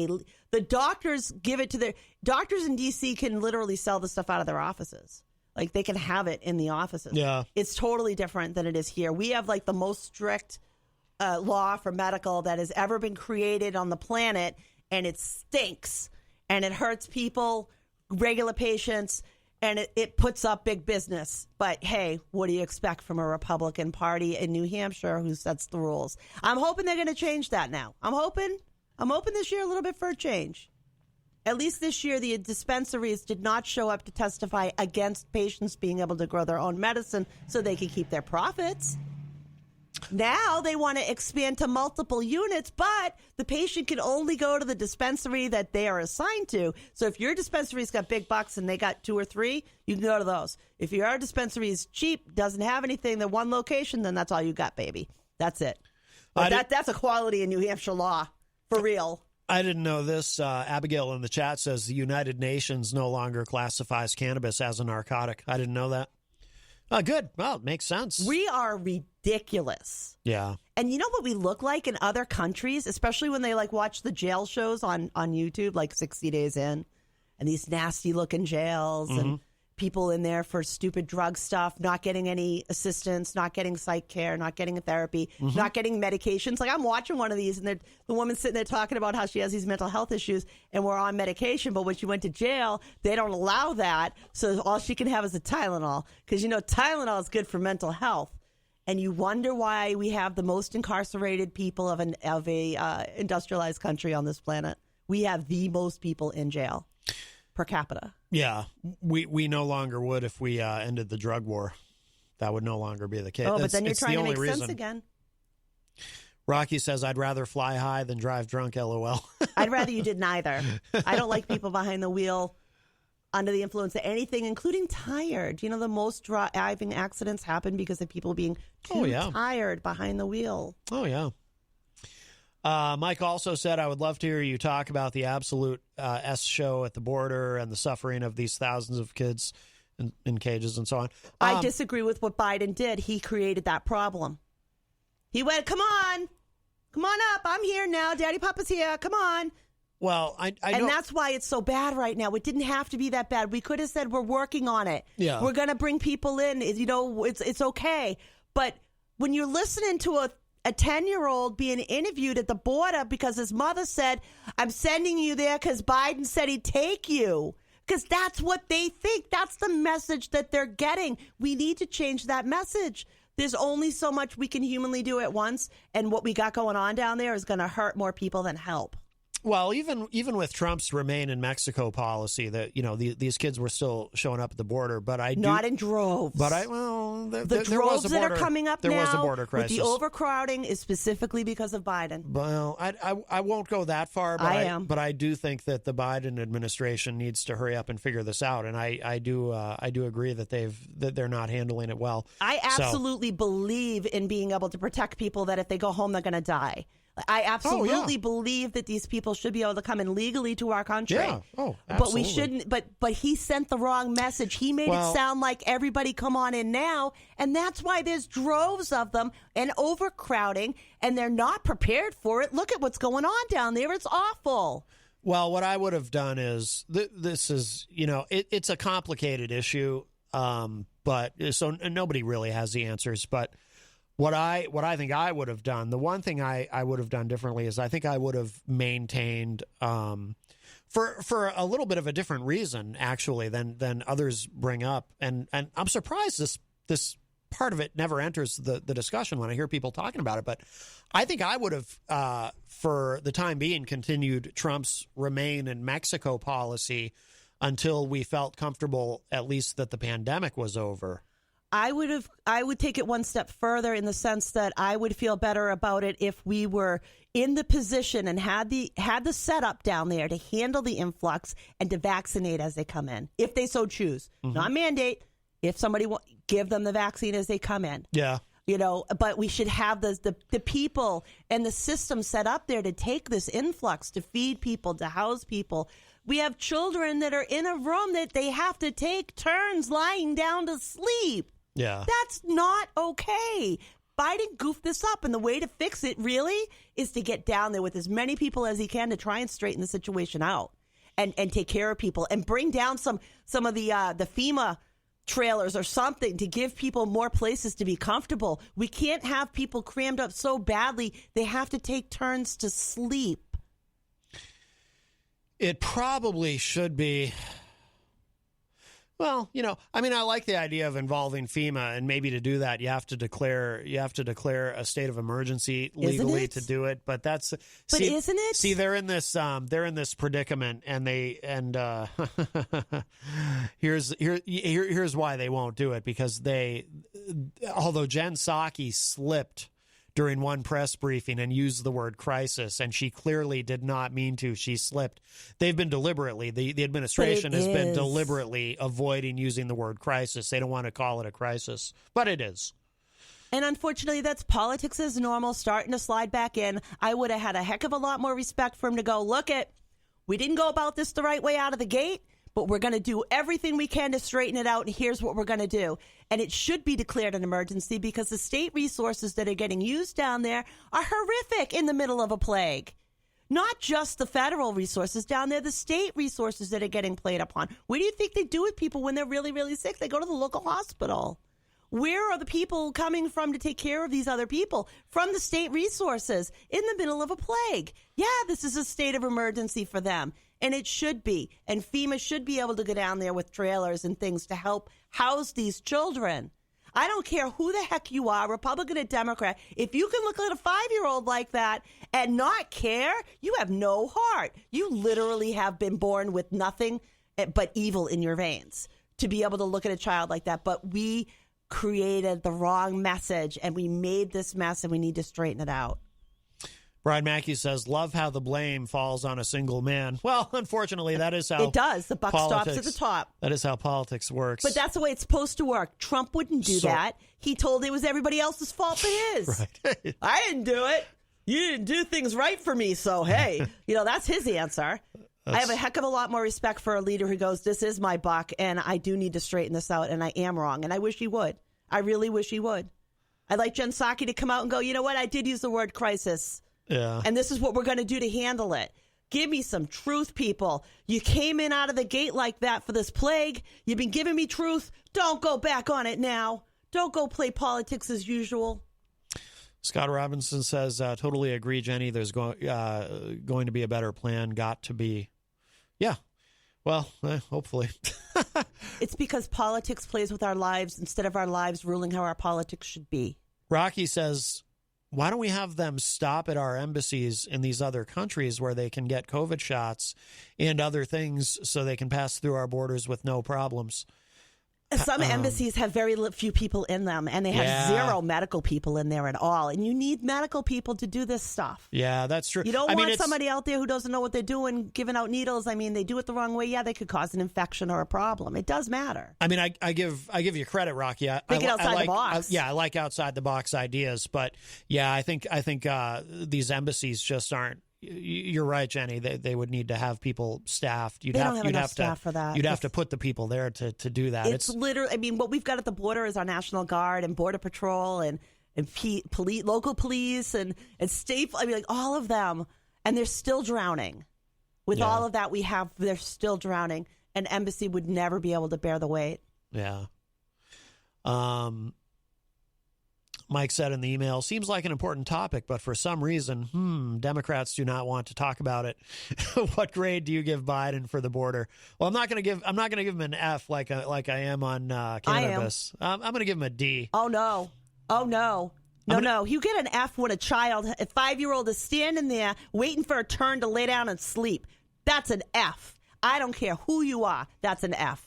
The doctors give it to their... Doctors in D.C. can literally sell the stuff out of their offices. Like, they can have it in the offices. Yeah. It's totally different than it is here. We have, the most strict... law for medical that has ever been created on the planet, and it stinks, and it hurts people, regular patients, and it puts up big business. But hey, what do you expect from a Republican Party in New Hampshire who sets the rules? I'm hoping they're going to change that now. I'm hoping this year a little bit for a change. At least this year, the dispensaries did not show up to testify against patients being able to grow their own medicine so they could keep their profits. Now they want to expand to multiple units, but the patient can only go to the dispensary that they are assigned to. So if your dispensary's got big bucks and they got 2 or 3, you can go to those. If your dispensary is cheap, doesn't have anything, they're one location, then that's all you got, baby. That's it. But that's equality in New Hampshire law, for real. I didn't know this. Abigail in the chat says the United Nations no longer classifies cannabis as a narcotic. I didn't know that. Good. Well, it makes sense. We are ridiculous. Yeah. And you know what we look like in other countries, especially when they watch the jail shows on YouTube, 60 Days In, and these nasty looking jails and people in there for stupid drug stuff, not getting any assistance, not getting psych care, not getting therapy, not getting medications. I'm watching one of these, and the woman's sitting there talking about how she has these mental health issues, and we're on medication. But when she went to jail, they don't allow that, so all she can have is a Tylenol, because Tylenol is good for mental health. And you wonder why we have the most incarcerated people of a industrialized country on this planet. We have the most people in jail per capita. Yeah, we no longer would if we ended the drug war. That would no longer be the case. Oh, but then you're trying to make sense again. Rocky says, I'd rather fly high than drive drunk, LOL. I'd rather you did neither. I don't like people behind the wheel under the influence of anything, including tired. You know, the most driving accidents happen because of people being too tired behind the wheel. Oh, yeah. Mike also said, I would love to hear you talk about the absolute S show at the border and the suffering of these thousands of kids in cages and so on. I disagree with what Biden did. He created that problem. He went, come on up. I'm here now. Daddy Papa's here. Come on. Well, I know. And that's why it's so bad right now. It didn't have to be that bad. We could have said we're working on it. Yeah. We're going to bring people in. You know, it's okay. But when you're listening to a 10-year-old being interviewed at the border because his mother said, I'm sending you there because Biden said he'd take you. Because that's what they think. That's the message that they're getting. We need to change that message. There's only so much we can humanly do at once. And what we got going on down there is going to hurt more people than help. Well, even with Trump's remain in Mexico policy, that these kids were still showing up at the border, but not in droves. But the droves that are coming up there now was a border crisis. With the overcrowding is specifically because of Biden. Well, I won't go that far, but but I do think that the Biden administration needs to hurry up and figure this out, and I do agree that they're not handling it well. I absolutely believe in being able to protect people that if they go home they're going to die. I absolutely believe that these people should be able to come in legally to our country. Yeah. Oh, absolutely. But we shouldn't. But he sent the wrong message. He made it sound like everybody come on in now, and that's why there's droves of them and overcrowding, and they're not prepared for it. Look at what's going on down there. It's awful. Well, what I would have done is this is it's a complicated issue, but so nobody really has the answers, but. What I think I would have done, the one thing I would have done differently is I think I would have maintained for a little bit of a different reason actually than others bring up, and I'm surprised this part of it never enters the discussion when I hear people talking about it, but I think I would have for the time being continued Trump's remain in Mexico policy until we felt comfortable at least that the pandemic was over. I would take it one step further in the sense that I would feel better about it if we were in the position and had the setup down there to handle the influx and to vaccinate as they come in, if they so choose. Mm-hmm. Not mandate. If somebody give them the vaccine as they come in. Yeah. But we should have the people and the system set up there to take this influx, to feed people, to house people. We have children that are in a room that they have to take turns lying down to sleep. Yeah. That's not okay. Biden goofed this up, and the way to fix it really is to get down there with as many people as he can to try and straighten the situation out and take care of people and bring down some of the FEMA trailers or something to give people more places to be comfortable. We can't have people crammed up so badly they have to take turns to sleep. It probably should be. Well, I like the idea of involving FEMA, and maybe to do that, you have to declare a state of emergency legally to do it. But isn't it? See, they're in this predicament, and here's why they won't do it, because although Jen Psaki slipped during one press briefing and used the word crisis, and she clearly did not mean to. She slipped. They've been deliberately, the administration has been deliberately avoiding using the word crisis. They don't want to call it a crisis, but it is. And unfortunately, that's politics as normal, starting to slide back in. I would have had a heck of a lot more respect for him to go, we didn't go about this the right way out of the gate, but we're going to do everything we can to straighten it out, and here's what we're going to do. And it should be declared an emergency because the state resources that are getting used down there are horrific in the middle of a plague. Not just the federal resources down there, the state resources that are getting played upon. What do you think they do with people when they're really, really sick? They go to the local hospital. Where are the people coming from to take care of these other people? From the state resources in the middle of a plague. Yeah, this is a state of emergency for them. And it should be. And FEMA should be able to go down there with trailers and things to help house these children. I don't care who the heck you are, Republican or Democrat. If you can look at a 5-year-old like that and not care, you have no heart. You literally have been born with nothing but evil in your veins to be able to look at a child like that. But we created the wrong message, and we made this mess, and we need to straighten it out. Brian Mackey says, love how the blame falls on a single man. Well, unfortunately, that is how It does. The buck stops at the top. That is how politics works. But that's the way it's supposed to work. Trump wouldn't do that. He told it was everybody else's fault but his. Right. I didn't do it. You didn't do things right for me, so hey. That's his answer. I have a heck of a lot more respect for a leader who goes, this is my buck, and I do need to straighten this out, and I am wrong. And I wish he would. I really wish he would. I'd like Jen Psaki to come out and go, you know what? I did use the word crisis. Yeah. And this is what we're going to do to handle it. Give me some truth, people. You came in out of the gate like that for this plague. You've been giving me truth. Don't go back on it now. Don't go play politics as usual. Scott Robinson says, totally agree, Jenny. There's going to be a better plan. Got to be. Yeah. Well, hopefully. It's because politics plays with our lives instead of our lives ruling how our politics should be. Rocky says, why don't we have them stop at our embassies in these other countries where they can get COVID shots and other things so they can pass through our borders with no problems? Some embassies have very few people in them, and they have zero medical people in there at all. And you need medical people to do this stuff. Yeah, that's true. You don't want somebody out there who doesn't know what they're doing, giving out needles. I mean, they do it the wrong way. Yeah, they could cause an infection or a problem. It does matter. I mean, I give you credit, Rocky. Think outside the box. I like outside the box ideas, but yeah, I think these embassies just aren't. You're right, Jenny. They would need to have people staffed. They don't have enough staff for that. You'd have to put the people there to do that. It's literally. I mean, what we've got at the border is our National Guard and Border Patrol and local police and state. I mean, like all of them, and they're still drowning. With all of that we have, they're still drowning. An embassy would never be able to bear the weight. Yeah. Mike said in the email, seems like an important topic, but for some reason, Democrats do not want to talk about it. What grade do you give Biden for the border? Well, I'm not going to give him an F like I am on cannabis. I'm going to give him a D. Oh no. No. You get an F when a 5-year-old is standing there waiting for a turn to lay down and sleep. That's an F. I don't care who you are. That's an F.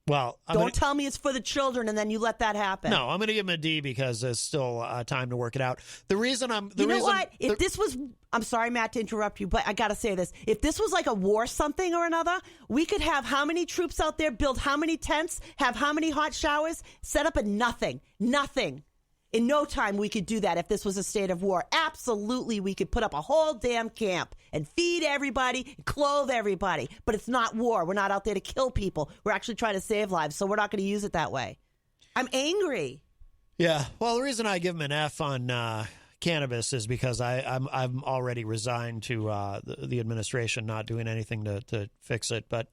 Well, don't tell me it's for the children and then you let that happen. No, I'm going to give him a D because there's still time to work it out. If this was, I'm sorry, Matt, to interrupt you, but I got to say this. If this was like a war something or another, we could have how many troops out there, build how many tents, have how many hot showers, set up a nothing. In no time, we could do that if this was a state of war. Absolutely, we could put up a whole damn camp and feed everybody, and clothe everybody. But it's not war. We're not out there to kill people. We're actually trying to save lives, so we're not going to use it that way. I'm angry. Yeah. Well, the reason I give him an F on cannabis is because I'm already resigned to the administration not doing anything to fix it. But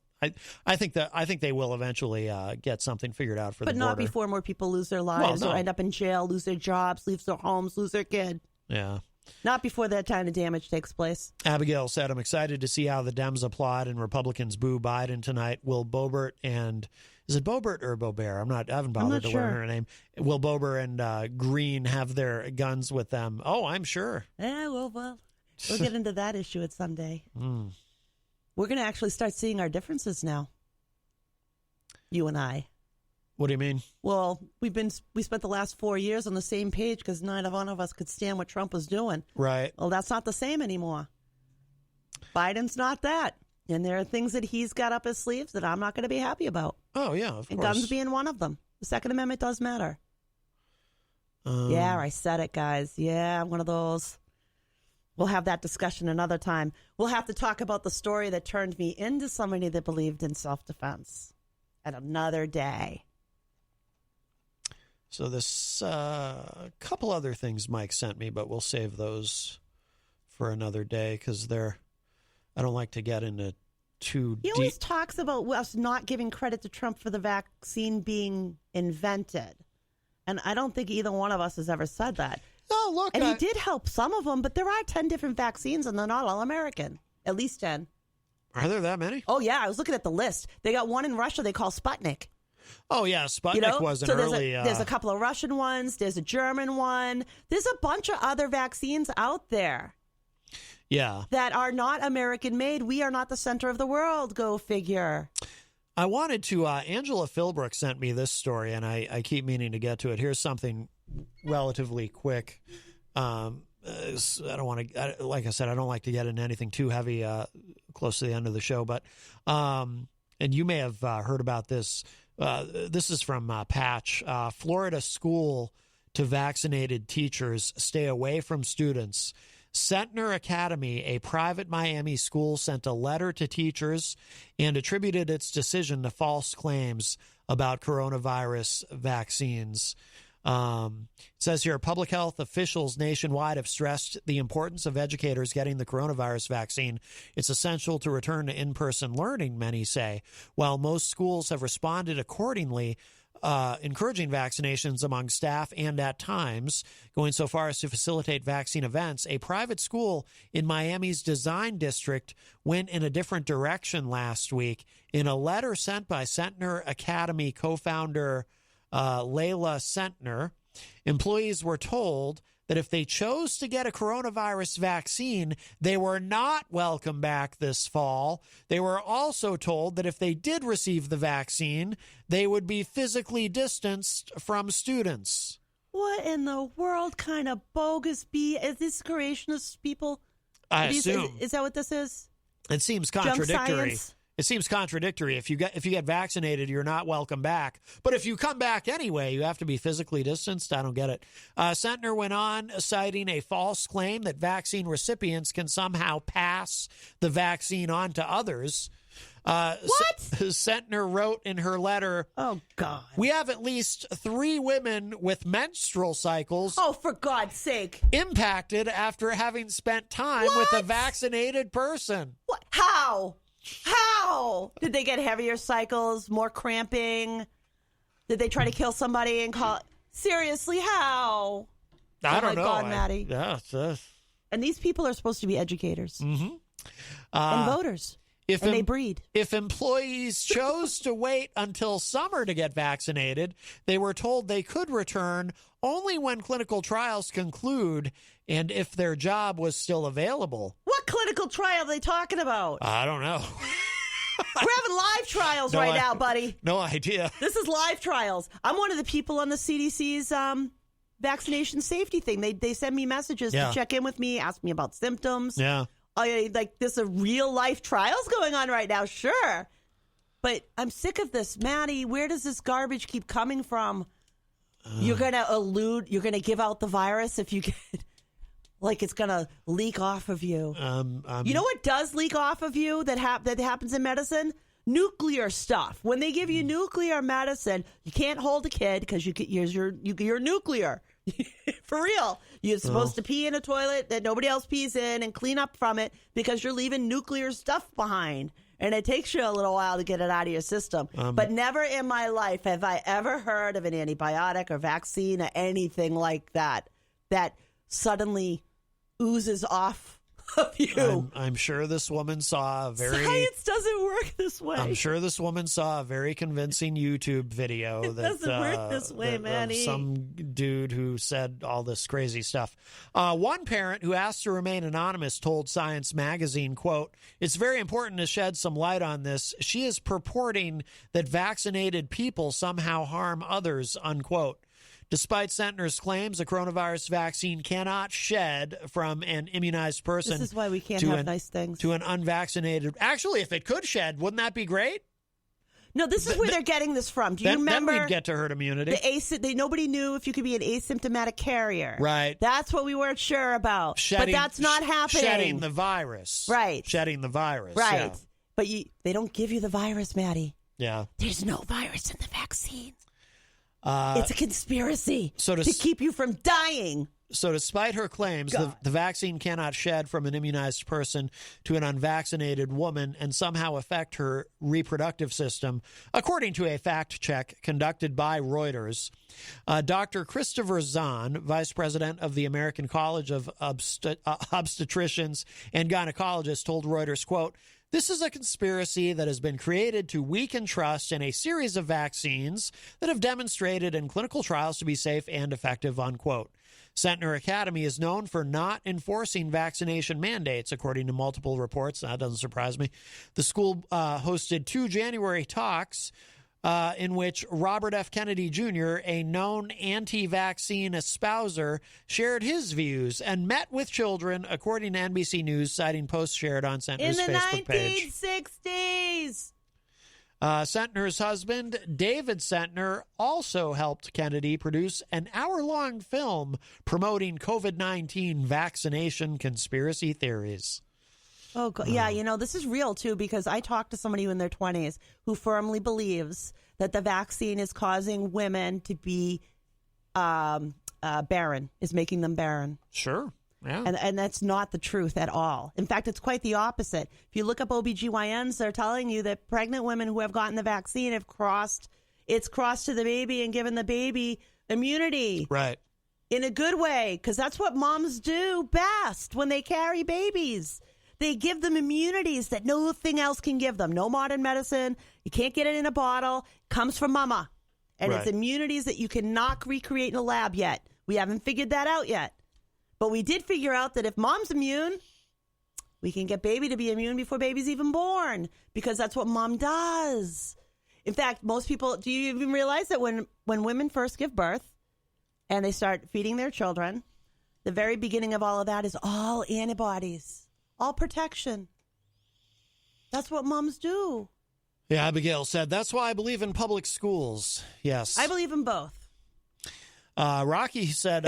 I think they will eventually get something figured out for the border. But not before more people lose their lives or end up in jail, lose their jobs, lose their homes, lose their kid. Yeah. Not before that kind of damage takes place. Abigail said, I'm excited to see how the Dems applaud and Republicans boo Biden tonight. Will Boebert and... Is it Boebert or Boebert? I haven't bothered to learn her name. Will Boebert and Green have their guns with them? Oh, I'm sure. Yeah, well, we'll get into that issue at some day. We're going to actually start seeing our differences now. You and I. What do you mean? Well, we spent the last 4 years on the same page because neither one of us could stand what Trump was doing. Right. Well, that's not the same anymore. Biden's not that. And there are things that he's got up his sleeves that I'm not going to be happy about. Oh, yeah, of course. And guns being one of them. The Second Amendment does matter. Yeah, I said it, guys. Yeah, I'm one of those. We'll have that discussion another time. We'll have to talk about the story that turned me into somebody that believed in self-defense at another day. So this couple other things Mike sent me, but we'll save those for another day because I don't like to get into too deep. He always talks about us not giving credit to Trump for the vaccine being invented. And I don't think either one of us has ever said that. Oh, look. And he did help some of them, but there are 10 different vaccines and they're not all American. At least 10. Are there that many? Oh, yeah. I was looking at the list. They got one in Russia they call Sputnik. Oh, yeah. Sputnik was an early... There's a couple of Russian ones. There's a German one. There's a bunch of other vaccines out there. Yeah. That are not American made. We are not the center of the world. Go figure. I wanted to... Angela Philbrook sent me this story, and I keep meaning to get to it. Here's something relatively quick. I don't want to, like I said, I don't like to get into anything too heavy close to the end of the show, but, and you may have heard about this. This is from Patch. Florida school to vaccinated teachers stay away from students. Centner Academy, a private Miami school, sent a letter to teachers and attributed its decision to false claims about coronavirus vaccines. It says here, public health officials nationwide have stressed the importance of educators getting the coronavirus vaccine. It's essential to return to in-person learning, many say. While most schools have responded accordingly, encouraging vaccinations among staff and at times going so far as to facilitate vaccine events, a private school in Miami's Design District went in a different direction last week. In a letter sent by Centner Academy co-founder Layla Centner, employees were told that if they chose to get a coronavirus vaccine, they were not welcome back this fall. They were also told that if they did receive the vaccine, they would be physically distanced from students. What in the world kind of bogus is this creationist people? I assume. Is that what this is? It seems contradictory. It seems contradictory. If you get vaccinated, you're not welcome back. But if you come back anyway, you have to be physically distanced. I don't get it. Centner went on citing a false claim that vaccine recipients can somehow pass the vaccine on to others. What? Centner wrote in her letter, "Oh, God. We have at least 3 women with menstrual cycles. Oh, for God's sake. Impacted after having spent time with a vaccinated person." What? How? Did they get heavier cycles, more cramping? Did they try to kill somebody and call? Seriously, how? I don't know. God, Maddie. Yeah. And these people are supposed to be educators and voters. And they breed. If employees chose to wait until summer to get vaccinated, they were told they could return only when clinical trials conclude and if their job was still available. What clinical trial are they talking about? I don't know. We're having live trials now, buddy. No idea. This is live trials. I'm one of the people on the CDC's vaccination safety thing. They send me messages to check in with me, ask me about symptoms. Yeah. There's a real life trials going on right now, sure. But I'm sick of this. Maddie, where does this garbage keep coming from? You're going to give out the virus if you get, like it's going to leak off of you. You know what does leak off of you that happens in medicine? Nuclear stuff. When they give you nuclear medicine, you can't hold a kid because you're nuclear. For real. You're supposed to pee in a toilet that nobody else pees in and clean up from it because you're leaving nuclear stuff behind. And it takes you a little while to get it out of your system. But never in my life have I ever heard of an antibiotic or vaccine or anything like that suddenly oozes off of you. I'm sure this woman saw a very... Science doesn't work this way. I'm sure this woman saw a very convincing YouTube video it doesn't work this way, Manny. Some dude who said all this crazy stuff. One parent who asked to remain anonymous told Science Magazine, quote, "It's very important to shed some light on this. She is purporting that vaccinated people somehow harm others," unquote. Despite Centner's claims, a coronavirus vaccine cannot shed from an immunized person. This is why we can't have nice things. To an unvaccinated. Actually, if it could shed, wouldn't that be great? No, this is where they're getting this from. Do you remember? Then we'd get to herd immunity. Nobody knew if you could be an asymptomatic carrier. Right. That's what we weren't sure about. But that's not happening. Shedding the virus. Right. Shedding the virus. Right. Yeah. But they don't give you the virus, Maddie. Yeah. There's no virus in the vaccine. It's a conspiracy to keep you from dying. So despite her claims, the vaccine cannot shed from an immunized person to an unvaccinated woman and somehow affect her reproductive system, according to a fact check conducted by Reuters. Dr. Christopher Zahn, vice president of the American College of Obstetricians and Gynecologists, told Reuters, quote, "This is a conspiracy that has been created to weaken trust in a series of vaccines that have demonstrated in clinical trials to be safe and effective," unquote. Centner Academy is known for not enforcing vaccination mandates, according to multiple reports. That doesn't surprise me. The school hosted 2 January talks in which Robert F. Kennedy Jr., a known anti-vaccine espouser, shared his views and met with children, according to NBC News, citing posts shared on Sentner's Facebook page. In the 1960s. Sentner's husband, David Sentner, also helped Kennedy produce an hour-long film promoting COVID-19 vaccination conspiracy theories. Oh, yeah, this is real, too, because I talked to somebody in their 20s who firmly believes that the vaccine is causing women to be barren, is making them barren. Sure. Yeah. And that's not the truth at all. In fact, it's quite the opposite. If you look up OBGYNs, they're telling you that pregnant women who have gotten the vaccine have crossed to the baby and given the baby immunity. Right. In a good way, because that's what moms do best when they carry babies. They give them immunities that nothing else can give them. No modern medicine. You can't get it in a bottle. Comes from mama. And Right. It's immunities that you cannot recreate in a lab yet. We haven't figured that out yet. But we did figure out that if mom's immune, we can get baby to be immune before baby's even born, because that's what mom does. In fact, most people, do you even realize that when women first give birth and they start feeding their children, the very beginning of all of that is all antibodies, all protection. That's what moms do. Yeah, Abigail said, that's why I believe in public schools. Yes. I believe in both. Rocky said,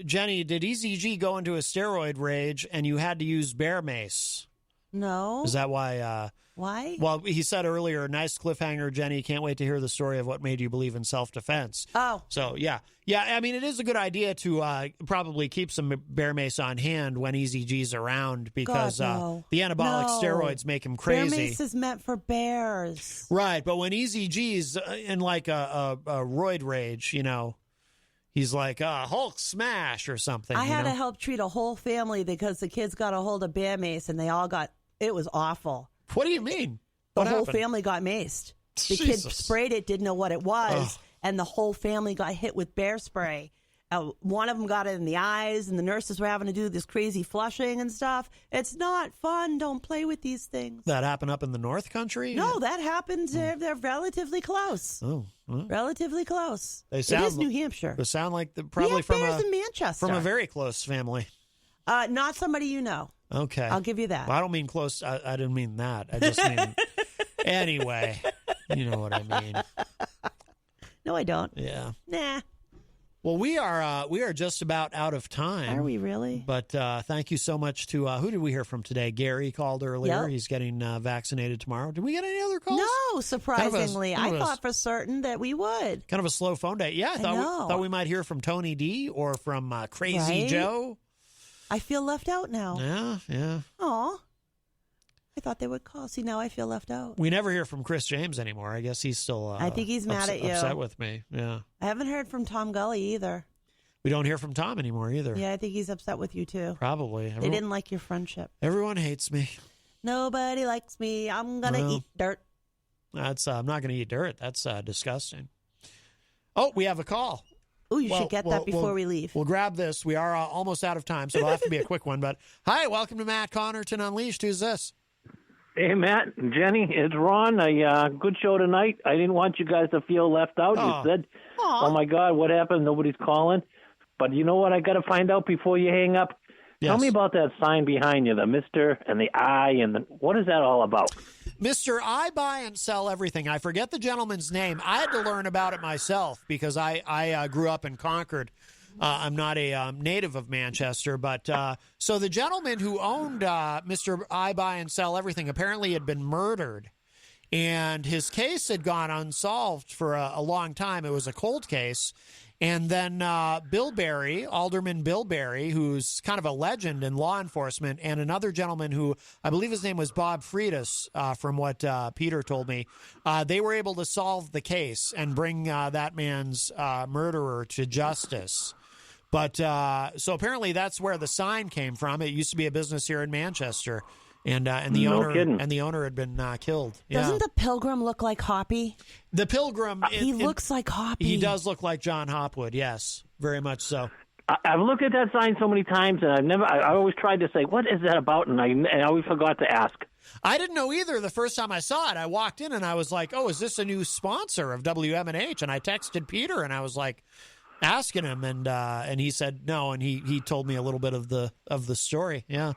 Jenny, did EZG go into a steroid rage and you had to use bear mace? No. Is that why? Why? Well, he said earlier, nice cliffhanger, Jenny. Can't wait to hear the story of what made you believe in self-defense. Oh. So, yeah. Yeah, I mean, it is a good idea to probably keep some bear mace on hand when EZG's around, because God, no. the anabolic No. steroids make him crazy. Bear mace is meant for bears. Right, but when EZG's in like a roid rage, he's like Hulk smash or something. I had to help treat a whole family because the kids got a hold of bear mace and they all it was awful. What do you mean? The What whole happened? family got maced. The kid Jesus. sprayed it, didn't know what it was, Ugh. and the whole family got hit with bear spray. One of them got it in the eyes, and the nurses were having to do this crazy flushing and stuff. It's not fun. Don't play with these things. That happened up in the North Country? No, that happens. They're relatively close. Oh, well, Relatively close. They It sound- is New Hampshire. they sound like We probably have from bears in Manchester. from a very close family. Not somebody you know. Okay, I'll give you that. Well, I don't mean close. I didn't mean that. I just mean anyway. You know what I mean? No, I don't. Yeah. Nah. Well, we are just about out of time. Are we really? But thank you so much to who did we hear from today? Gary called earlier. Yep. He's getting vaccinated tomorrow. Did we get any other calls? No, surprisingly. Kind of a- I thought for certain that we would. Kind of a slow phone day. Yeah, I know. thought we might hear from Tony D or from Crazy Right? Joe. I feel left out now. Yeah. Aw. I thought they would call. See, now I feel left out. We never hear from Chris James anymore. I guess he's still. I think he's mad at you. Upset with me. Yeah. I haven't heard from Tom Gully either. We don't hear from Tom anymore either. Yeah, I think he's upset with you too. Probably. They didn't like your friendship. Everyone hates me. Nobody likes me. I'm going to Well. eat dirt. That's. I'm not going to eat dirt. That's disgusting. Oh, we have a call. Oh, you should get that before we leave. We'll grab this. We are almost out of time, so it'll have to be a quick one. But hi, welcome to Matt Connarton Unleashed. Who's this? Hey, Matt and Jenny, it's Ron. A good show tonight. I didn't want you guys to feel left out. Oh. You said, Aw. oh, my God, what happened? Nobody's calling. But you know what I got to find out before you hang up? Tell Yes. me about that sign behind you, the Mr. and the I, and what is that all about? Mr. I buy and sell everything. I forget the gentleman's name. I had to learn about it myself because I grew up in Concord. I'm not a native of Manchester, but so the gentleman who owned Mr. I buy and sell everything apparently had been murdered, and his case had gone unsolved for a long time. It was a cold case. And then Bill Barry, Alderman Bill Barry, who's kind of a legend in law enforcement, and another gentleman who I believe his name was Bob Freitas, from what Peter told me, they were able to solve the case and bring that man's murderer to justice. But so apparently that's where the sign came from. It used to be a business here in Manchester. And the No owner kidding. and the owner had been killed. Yeah. Doesn't the Pilgrim look like Hoppy? The Pilgrim? He looks like Hoppy. He does look like John Hopwood. Yes, very much so. I've looked at that sign so many times, and I always tried to say, what is that about? And I always forgot to ask. I didn't know either the first time I saw it. I walked in and I was like, oh, is this a new sponsor of WMNH? And I texted Peter and I was like, asking him, and he said no, and he told me a little bit of the story. Yeah.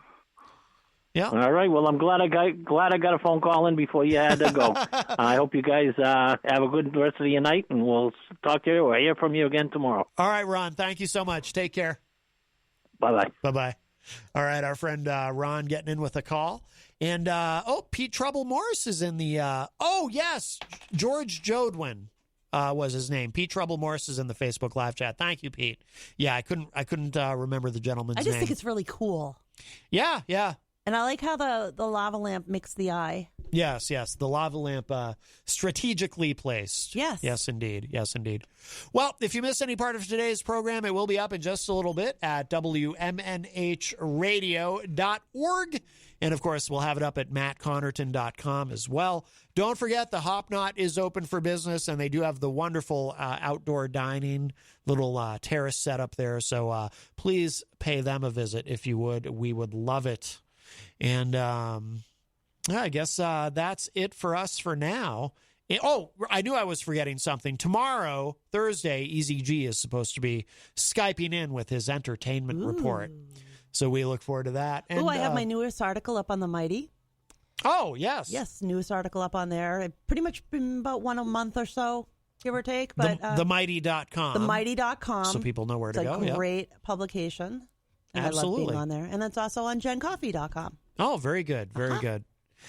All right. Well, I'm glad I got a phone call in before you had to go. I hope you guys have a good rest of your night, and we'll talk to you or hear from you again tomorrow. All right, Ron. Thank you so much. Take care. Bye-bye. Bye-bye. All right, our friend Ron getting in with a call. And, Pete Trouble Morris is in the, yes, George Jodwin was his name. Pete Trouble Morris is in the Facebook live chat. Thank you, Pete. Yeah, I couldn't remember the gentleman's name. I just think it's really cool. Yeah. And I like how the lava lamp makes the eye. Yes. The lava lamp strategically placed. Yes, indeed. Well, if you missed any part of today's program, it will be up in just a little bit at WMNHradio.org. And, of course, we'll have it up at mattconnarton.com as well. Don't forget, the Hop Knot is open for business, and they do have the wonderful outdoor dining, little terrace set up there. So please pay them a visit if you would. We would love it. And I guess that's it for us for now. I knew I was forgetting something. Tomorrow, Thursday, Easy G is supposed to be Skyping in with his entertainment report. So we look forward to that. And, I have my newest article up on the Mighty. Oh, yes. Yes, newest article up on there. It pretty much been about one a month or so, give or take. But themighty.com. Themighty.com. So people know where to go. It's a great publication. And Absolutely. I love being on there. And it's also on gencoffee.com. Oh, very good. Very good.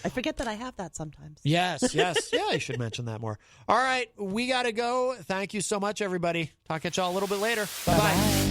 I forget that I have that sometimes. Yes. Yeah, you should mention that more. All right, we got to go. Thank you so much, everybody. Talk at y'all a little bit later. Bye-bye.